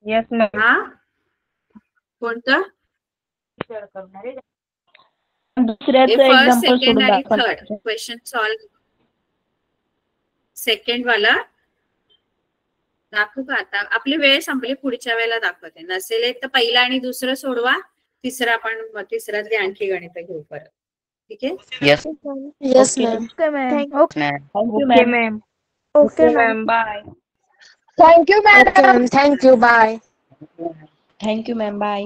Speaker 4: Yes ma'am.
Speaker 1: हा, कोणतं?
Speaker 4: दुसऱ्याचं
Speaker 1: फर्स्ट,
Speaker 4: एक्झाम्पल
Speaker 1: सेकंड
Speaker 4: सोडून
Speaker 1: आणि
Speaker 4: दाखवा.
Speaker 1: Third question solve. सेकंड वाला दाखवू का आता? आपली वेळ संपली, पुढच्या वेळेला दाखवते. नसेल एक तर पहिला आणि दुसरं सोडवा, तिसरा आपण तिसऱ्यातली आणखी गणित घेऊ परत. ठीक आहे?
Speaker 5: Yes,
Speaker 3: Yes, ma'am.
Speaker 5: ma'am.
Speaker 4: Okay ma'am.
Speaker 3: Okay, ma'am.
Speaker 4: Bye.
Speaker 3: Thank you, ma'am. Okay, ma'am. Thank you. Bye.
Speaker 4: Thank you ma'am. Bye.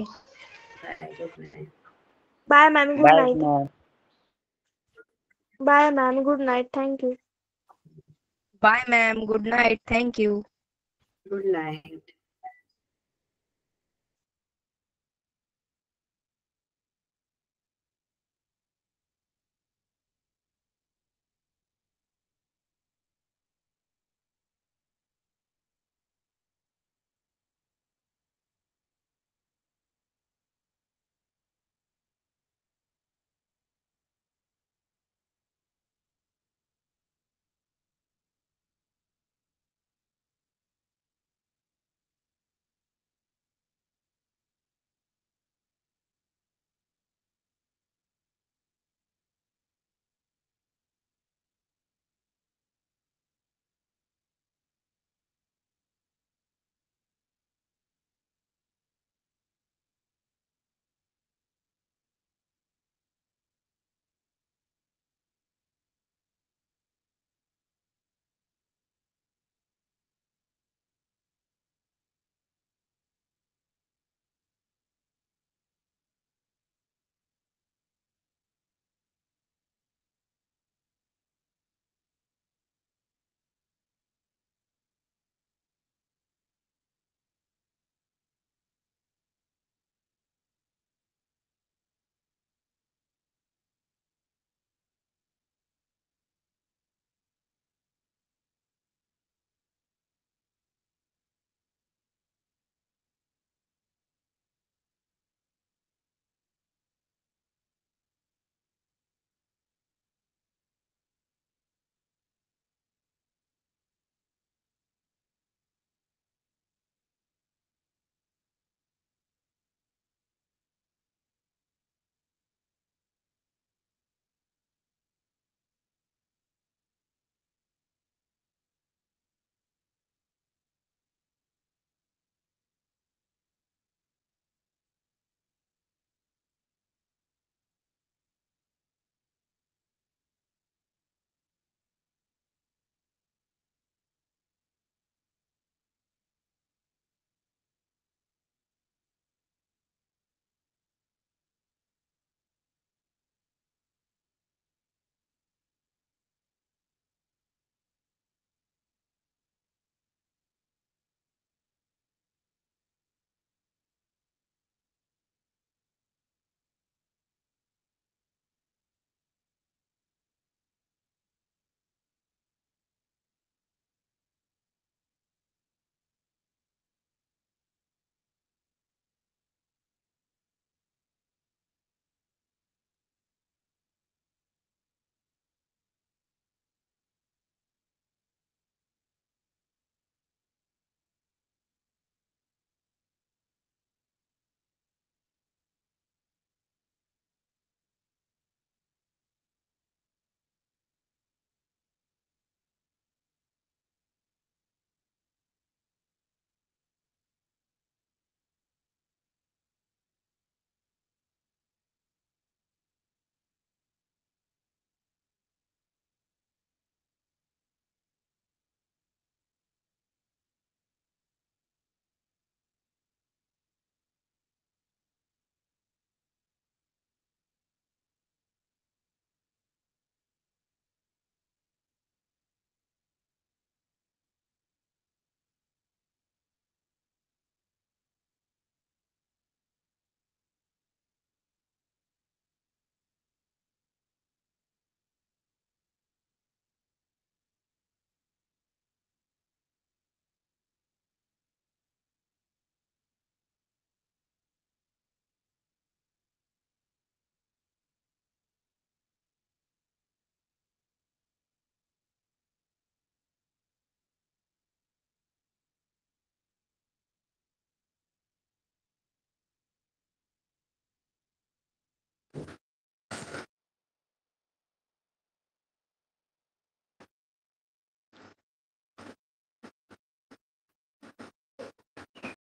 Speaker 3: Bye, ma'am. Good
Speaker 5: Bye,
Speaker 3: night.
Speaker 5: ma'am.
Speaker 3: Bye, ma'am. Good night. Thank you.
Speaker 6: Bye, ma'am. Good night. Thank you.
Speaker 1: Good night.